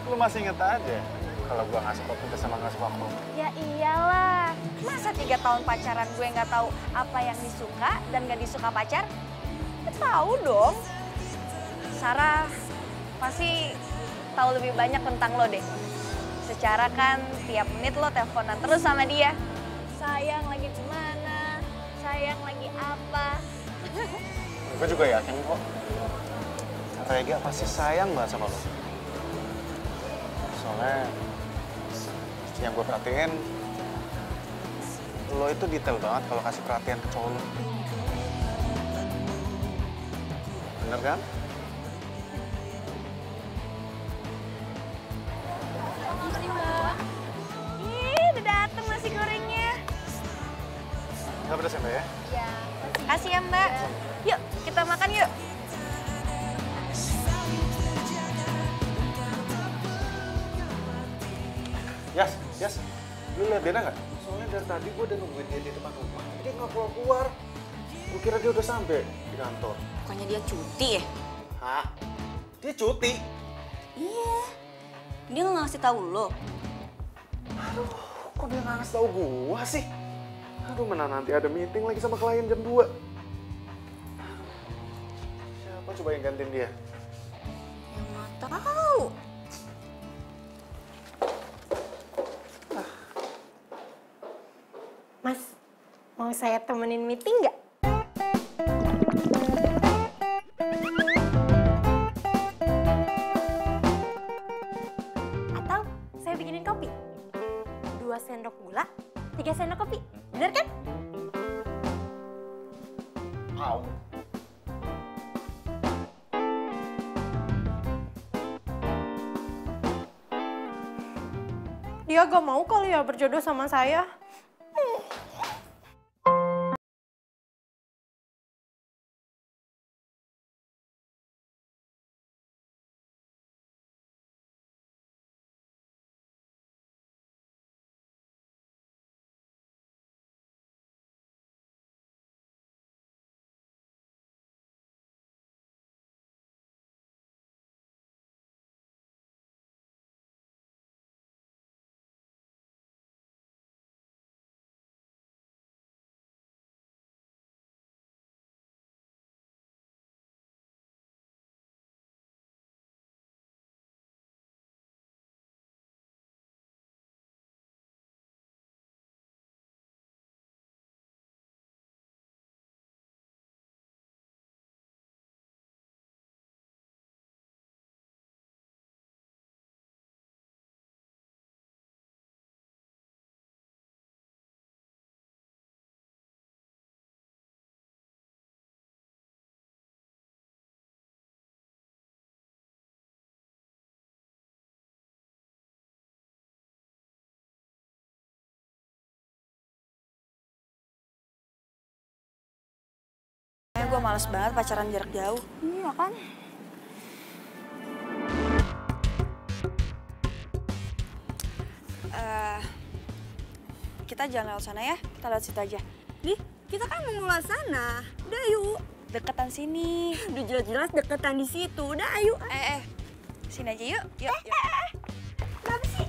lu masih inget aja kalau gua nggak suka pedas sama nggak suka kol. Ya iyalah, masa 3 tahun pacaran gue nggak tahu apa yang disuka dan nggak disuka pacar? Tahu dong. Sarah pasti tahu lebih banyak tentang lo deh. Secara kan tiap menit lo teleponan terus sama dia. Sayang lagi di mana? Sayang lagi apa? Gue juga yakin kok. Rega pasti sayang banget sama lo. Soalnya yang gue perhatiin, lo itu detail banget kalau kasih perhatian ke cowok lo. Bener kan? pedas ya Mbak ya? Iya. Kasih ya Mbak. Yuk kita makan yuk. Yas, lu liat Dena nggak? Soalnya dari tadi gue udah nungguin dia di depan rumah, tapi dia nggak keluar. Gue kira dia udah sampai di kantor. Bukannya dia cuti ya? Hah? Dia cuti? Iya. Dia nggak ngasih tahu lo. Aduh, kok dia nggak ngasih tahu gua sih? Aduh, mana nanti ada meeting lagi sama klien jam 2. Siapa coba yang gantiin dia? Yang nggak tahu. Mas, mau saya temenin meeting nggak? Atau saya bikinin kopi? 2 sendok gula, 3 sendok kopi. Bener kan? Au. Dia gak mau kali ya berjodoh sama saya. Gue males banget pacaran jarak jauh. Iya kan? Kita jangan lewat sana ya, kita lewat situ aja. Nih, kita kan mau lewat sana. Udah yuk. Deketan sini. Udah jelas-jelas deketan di situ. Udah ayo. Sini aja yuk. Yuk. Kenapa sih?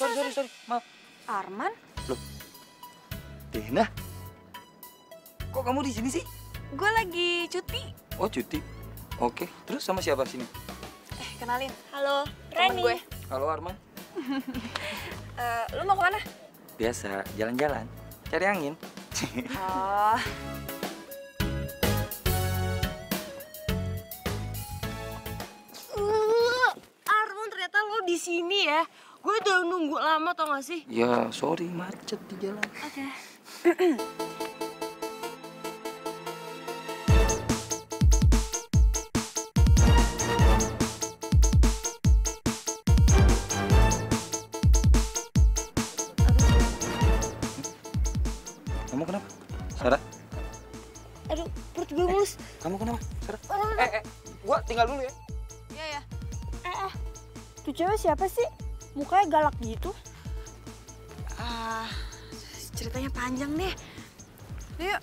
Sorry. Maaf. Arman? Loh. Dena. Kok kamu di sini sih? Gue lagi cuti. Oh, cuti. Oke. Terus sama siapa sini? Kenalin. Halo, Temen Rani. gue. Halo, Arman. Lu mau kemana? Biasa, jalan-jalan. Cari angin. Oh. Arman, ternyata lo di sini ya. Gue udah nunggu lama tau gak sih? Ya, sorry macet di jalan. Oke. Kamu kenapa? Sarah? Aduh, perut gue mulus. Kamu kenapa? Sarah? Gua tinggal dulu ya. Iya ya. Tuh cewek siapa sih? Mukanya galak gitu. Ceritanya panjang deh. Yuk.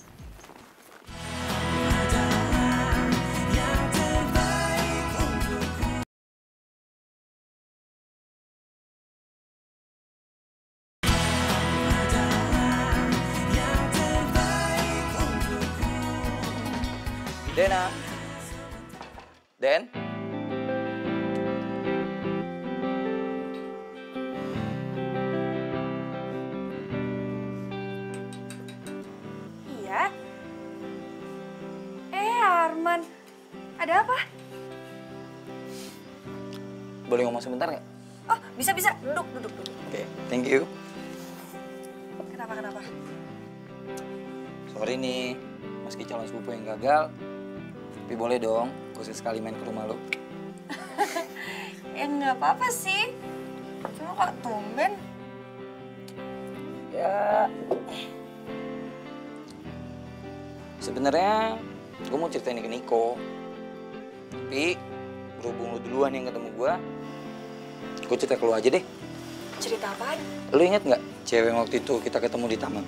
Dena. Den. Iya. Arman. Ada apa? Boleh ngomong sebentar nggak? Oh, bisa. Duduk. Oke, thank you. Kenapa? Sorry nih, meski calon sepupu yang gagal, tapi boleh dong, gue sekali main ke rumah lo. Nggak apa-apa sih. Cuma kok tumben. Ya, Sebenarnya gue mau ceritain ke Niko. Tapi berhubung lu duluan yang ketemu gue cerita ke lu aja deh. Cerita apaan? Lu inget nggak cewek yang waktu itu kita ketemu di taman?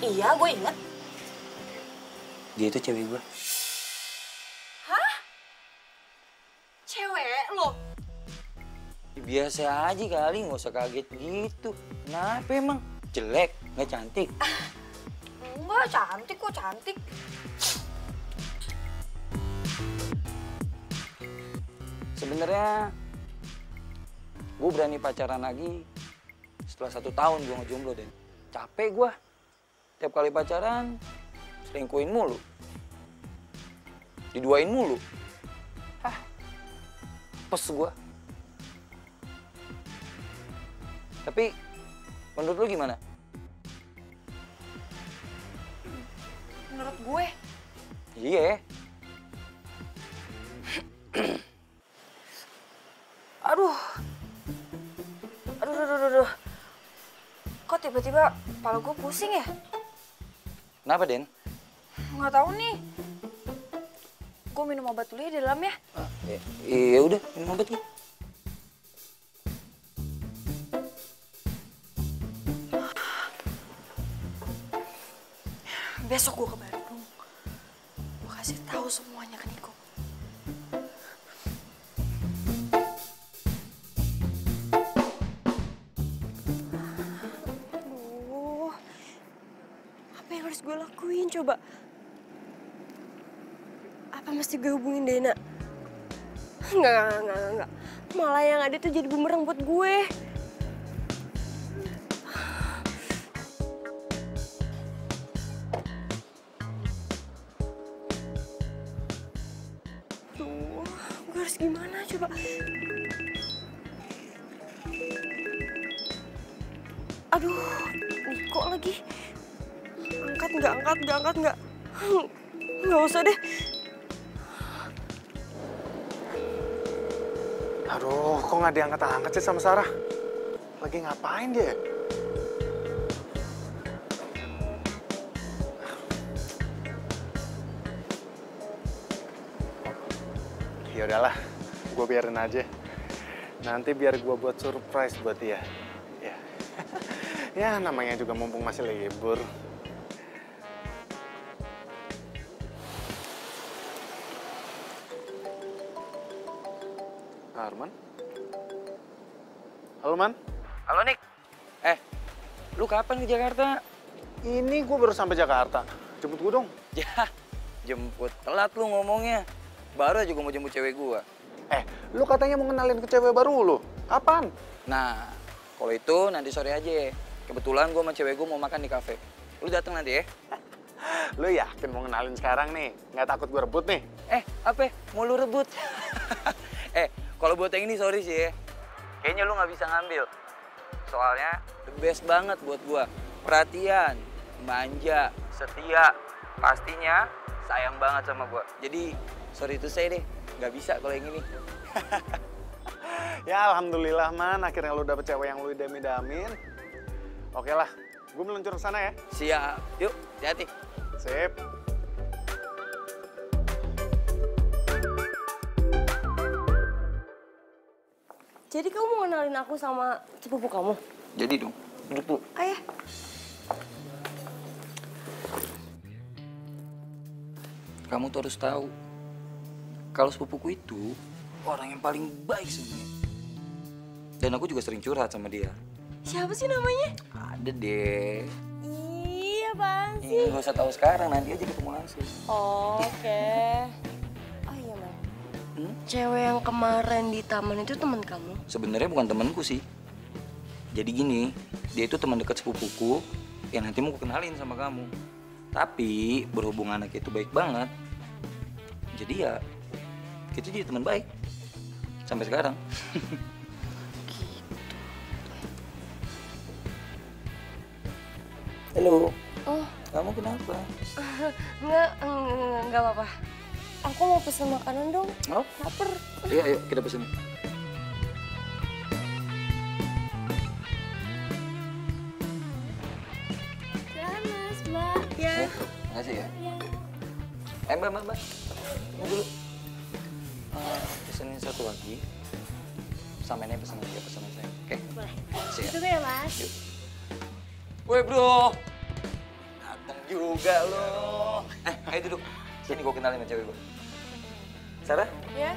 Iya, gue inget. Dia itu cewek gue. Hah? Cewek lo? Biasa aja kali, nggak usah kaget gitu. Kenapa emang? Jelek, nggak cantik? Enggak, cantik kok, cantik. Sebenarnya gue berani pacaran lagi setelah 1 tahun gue ngejomblo, Den. Capek gue. Tiap kali pacaran, selingkuhin mulu. Diduain mulu. Hah, pes gue. Tapi, menurut lu gimana? Menurut gue? Iya. Aduh. Aduh. Kok tiba-tiba kepala gue pusing ya? Kenapa, Den? Nggak tahu nih. Gue minum obat dulu ya di dalam ya. Iya udah, minum obat gitu. Besok gue ke Bandung. Gue kasih tahu semuanya ke Niko. Aduh, apa yang harus gue lakuin coba? Apa mesti gue hubungin Dena? Enggak. Malah yang ada tuh jadi bumerang buat gue. Aduh, gue harus gimana coba? Aduh, Niko lagi. Angkat, nggak usah deh. Aduh, kok nggak diangkat-angkat sih sama Sarah? Lagi ngapain dia? Ya udahlah, gue biarin aja. Nanti biar gue buat surprise buat dia. Ya, ya namanya juga mumpung masih libur. Arman? Halo, Man? Halo, Nik. Lu kapan ke Jakarta? Ini gue baru sampai Jakarta. Jemput gue dong. Ya, jemput. Telat lu ngomongnya. Baru aja gue mau jemput cewek gue. Lu katanya mau kenalin ke cewek baru lu. Kapan? Nah, kalau itu nanti sore aja. Kebetulan gue sama cewek gue mau makan di kafe. Lu datang nanti ya. Lu yakin mau kenalin sekarang nih? Nggak takut gue rebut nih? Apa? Mau lu rebut? Kalau buat yang ini sorry sih ya. Kayaknya lu nggak bisa ngambil. Soalnya the best banget buat gua. Perhatian, manja, setia, pastinya sayang banget sama gua. Jadi sorry itu saya deh, nggak bisa kalau yang ini. Ya alhamdulillah, Man. Akhirnya lu dapet cewek yang lu idam-idamin. Oke lah, gue meluncur ke sana ya. Siap, yuk hati-hati. Sip. Jadi kamu mau kenalin aku sama sepupu kamu? Jadi dong, duduk dulu. Ayah. Kamu tuh harus tahu, kalau sepupuku itu orang yang paling baik sebenarnya. Dan aku juga sering curhat sama dia. Siapa sih namanya? Ada deh. Iya, apaan sih? Gak usah tahu sekarang, nanti aja ketemu langsung. Oh, oke. Oh iya, Man. Cewek yang kemarin di taman itu teman kamu? Sebenarnya bukan temanku sih. Jadi gini, dia itu teman dekat sepupuku yang nanti mau kenalin sama kamu. Tapi berhubung anaknya itu baik banget, jadi ya kita jadi teman baik sampai sekarang. Halo. Oh. Kamu kenapa? Enggak apa-apa. Aku mau pesen makanan dong. Oh? Laper. Iya, ayo kita pesen. Makasih ya. Mbak. Tunggu dulu. Pesenin satu lagi. Samennya pesenin saya. Oke? Boleh. Siap. Tunggu ya, Mas. Yuk. Woi, bro. Datang juga lo. Ayo duduk. Sini gue kenalin sama cewek gue. Sarah? Ya.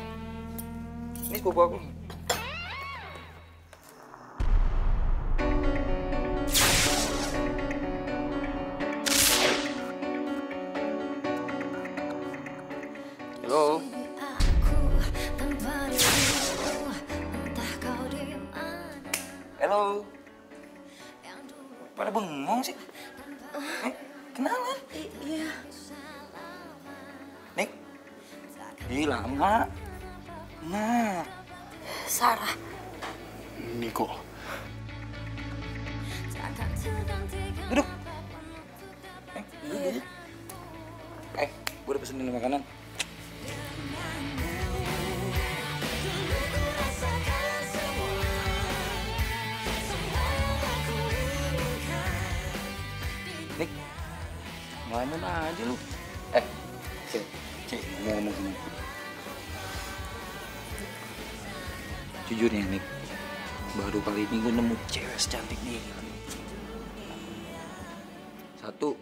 Ini sepupu aku. Halo. Halo. Pada bengong sih? Kenapa? Iya. Nik. Hilang nggak? Nah. Sarah. Niko. Duduk. Duduk. Gue udah pesenin makanan. Nik, ngelamun aja lu. Cik, ngomong sama gue. Jujur ya, Nik. Baru kali ini gue nemu cewek secantik nih. Satu,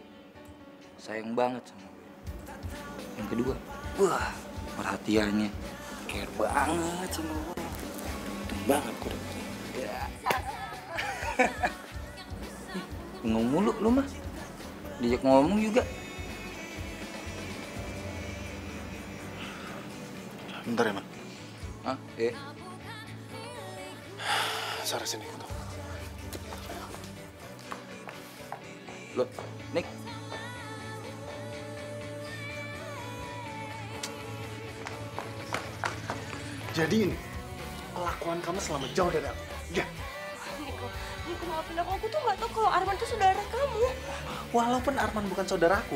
sayang banget sama gue. Yang kedua, wah, perhatiannya care banget sama gue. Untung banget gue dapet. Ya. Ngomong mulu lu mah. Diajak ngomong juga. Bentar ya, Man. Hah? Sarah, sini ikut. Loh, Nik. Jadi ini, kelakuan kamu selama jauh dari aku. Ya. Niko maafin aku tuh nggak tahu kalau Arman tuh saudara kamu. Walaupun Arman bukan saudaraku,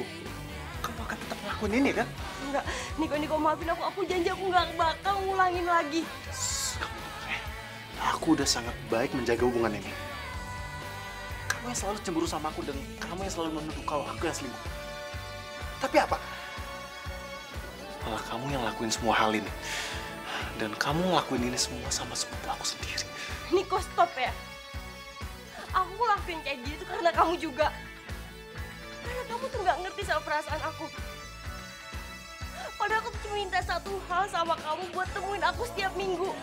kamu akan tetap ngelakuin ini kan? Enggak, Niko maafin aku janji aku nggak bakal ngulangin lagi. Aku udah sangat baik menjaga hubungan ini. Kamu yang selalu cemburu sama aku dan kamu yang selalu menuduh kalau aku yang selingkuh. Tapi apa? Malah kamu yang lakuin semua hal ini. Dan kamu ngelakuin ini semua sama sepupu aku sendiri. Niko, stop ya. Aku ngelakuin kayak gitu karena kamu juga. Karena kamu tuh nggak ngerti sama perasaan aku. Padahal aku tuh cuma minta satu hal sama kamu buat temuin aku setiap minggu.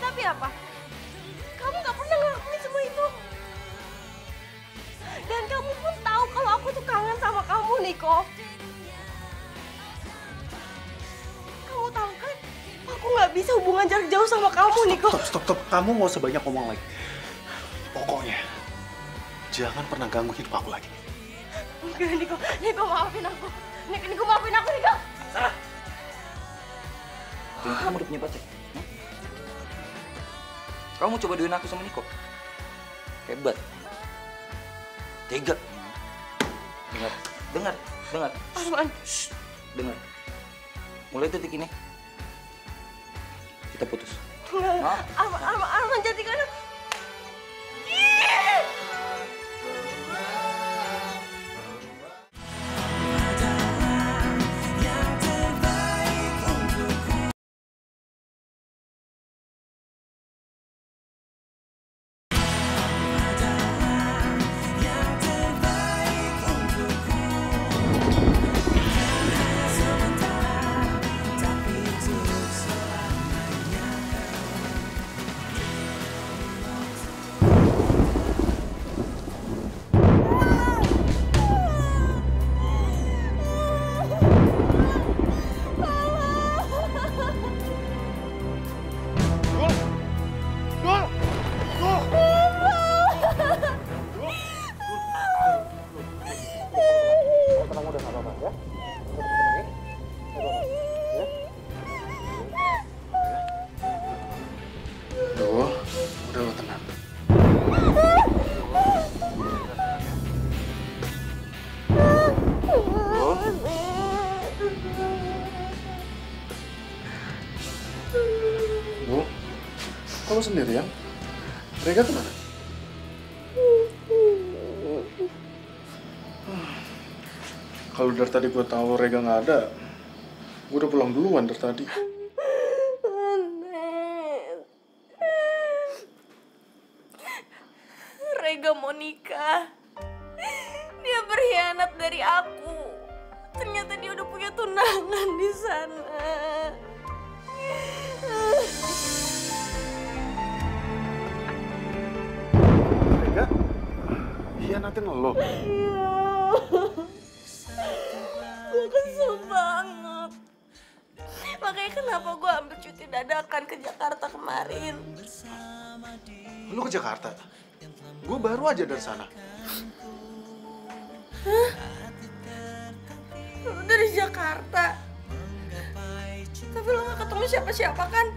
Tapi apa? Kamu nggak pernah ngelakuin semua itu. Dan kamu pun tahu kalau aku tuh kangen sama kamu, Niko. Kamu tahu kan? Aku nggak bisa hubungan jarak jauh sama kamu, Niko. Stop. Kamu nggak usah banyak ngomong lagi. Pokoknya, jangan pernah ganggu hidup aku lagi. Enggak, Niko maafin aku. Niko maafin aku, Niko. Salah. Ternyata kamu udah punya pacar. Kamu coba duin aku sama Niko. Hebat. Tega. Dengar. Arman. Shh, dengar. Mulai detik ini, kita putus. Arman jadikan aku. Kamu sendirian? Rega kemana? Kalau dari tadi gue tahu Rega nggak ada, gue udah pulang duluan dari tadi. Rega mau nikah. Dia berkhianat dari aku. Ternyata dia udah punya tunangan di sana. Rega, hianatin lo. Iya. Gue kesel banget. Makanya kenapa gue ambil cuti dadakan ke Jakarta kemarin. Lo ke Jakarta? Gue baru aja dari sana. Hah? Lu dari Jakarta? Tapi lo gak ketemu siapa-siapa kan?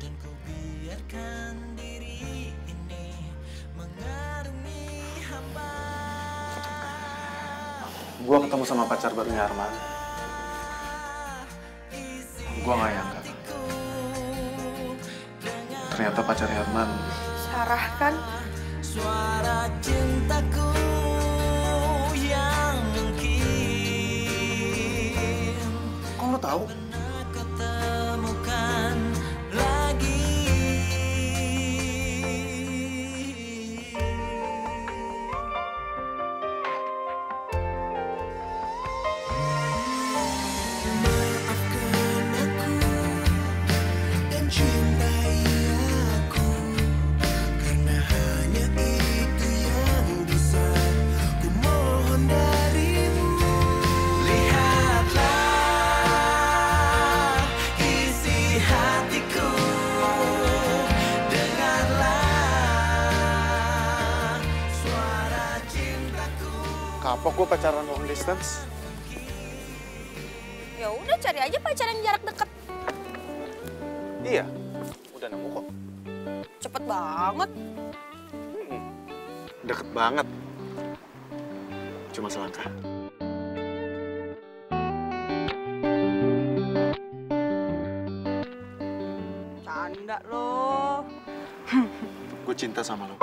Gue ketemu sama pacar barunya Arman. Gue gak nyangka. Ternyata pacarnya Arman. Sarah kan? Suara cintaku yang mungkin Kok lo tahu? aku temukan lagi. Maafkan aku dan cintai aku, karena hanya itu yang bisa ku mohon darimu. Lihatlah isi hatiku, dengarlah suara cintaku. Kapok gue pacaran long distance. Ya udah cari aja pacaran jarak dekat. Iya, udah nemu kok. Cepet banget. Deket banget. Cuma selangkah. Canda loh. Gue cinta sama lo.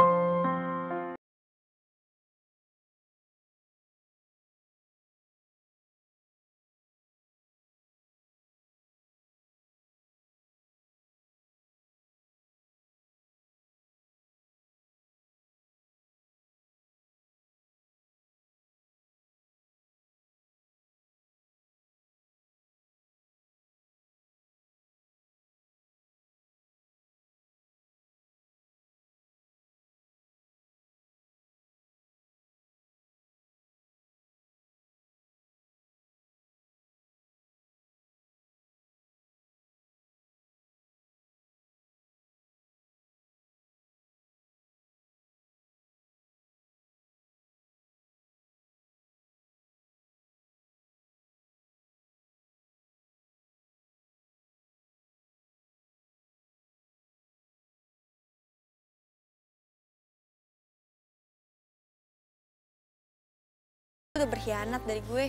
Lu udah berkhianat dari gue.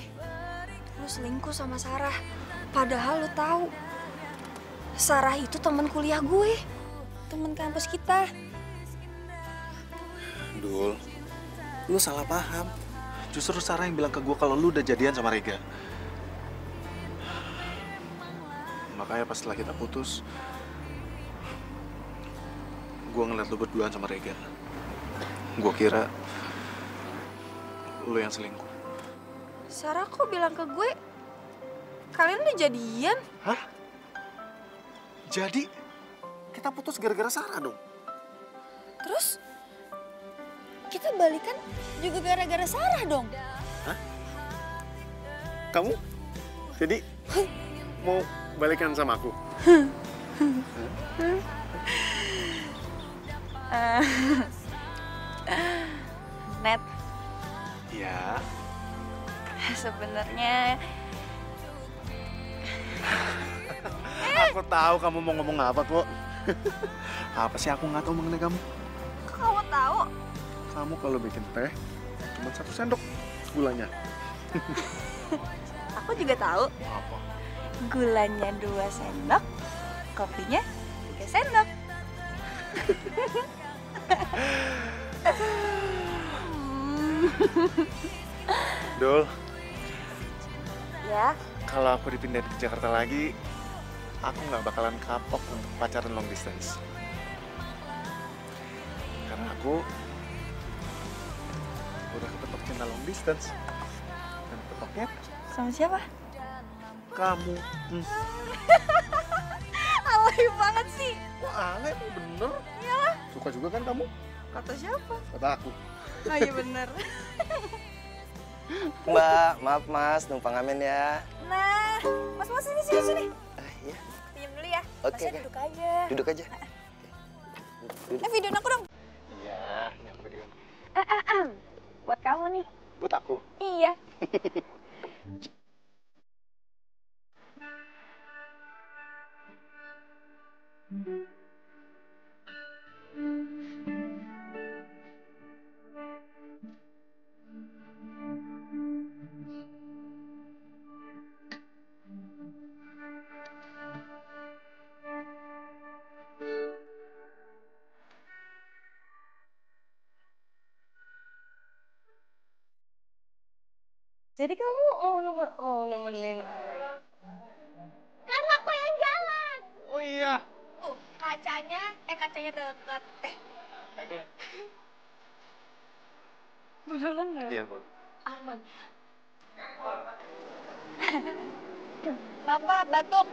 Lu selingkuh sama Sarah. Padahal lu tahu Sarah itu teman kuliah gue. Teman kampus kita. Dul, lu salah paham. Justru Sarah yang bilang ke gue kalau lu udah jadian sama Rega. Makanya pas setelah kita putus, gue ngeliat lu berduaan sama Rega. Gue kira lu yang selingkuh. Sarah kok bilang ke gue kalian udah jadian? Hah? Jadi kita putus gara-gara Sarah dong? Terus kita balikan juga gara-gara Sarah dong? Hah? Kamu? Jadi mau balikan sama aku? Net, Iya. sebenarnya Aku tahu kamu mau ngomong apa kok. Apa sih aku nggak tahu mengenai kamu? kok kamu tahu? Kamu kalau bikin teh cuma 1 sendok gulanya. Aku juga tahu. Apa? Gulanya 2 sendok, kopinya 3 sendok. Dul, ya. Kalau aku dipindahin ke Jakarta lagi, aku nggak bakalan kapok untuk pacaran long distance. Karena aku udah kepetok cinta long distance. Dan ketoknya Sama siapa? kamu. Alay banget sih. Wah, Ale emang bener. Iyalah. Suka juga kan kamu? Kata siapa? Kata aku. Oh iya bener. Mbak, maaf mas, numpang amin ya. Nah, mas sini. Iya. Pinjam dulu ya. Oke, Masnya oke. duduk aja. Duduk aja. Videoin aku dong. Iya, yang video. Buat kamu nih. Buat aku. Iya. Jadi kamu nemenin. Kan aku yang jalan. Oh iya. Kacanya dekat. Beneran nggak? Iya, Bu. Aman. Bapak batuk.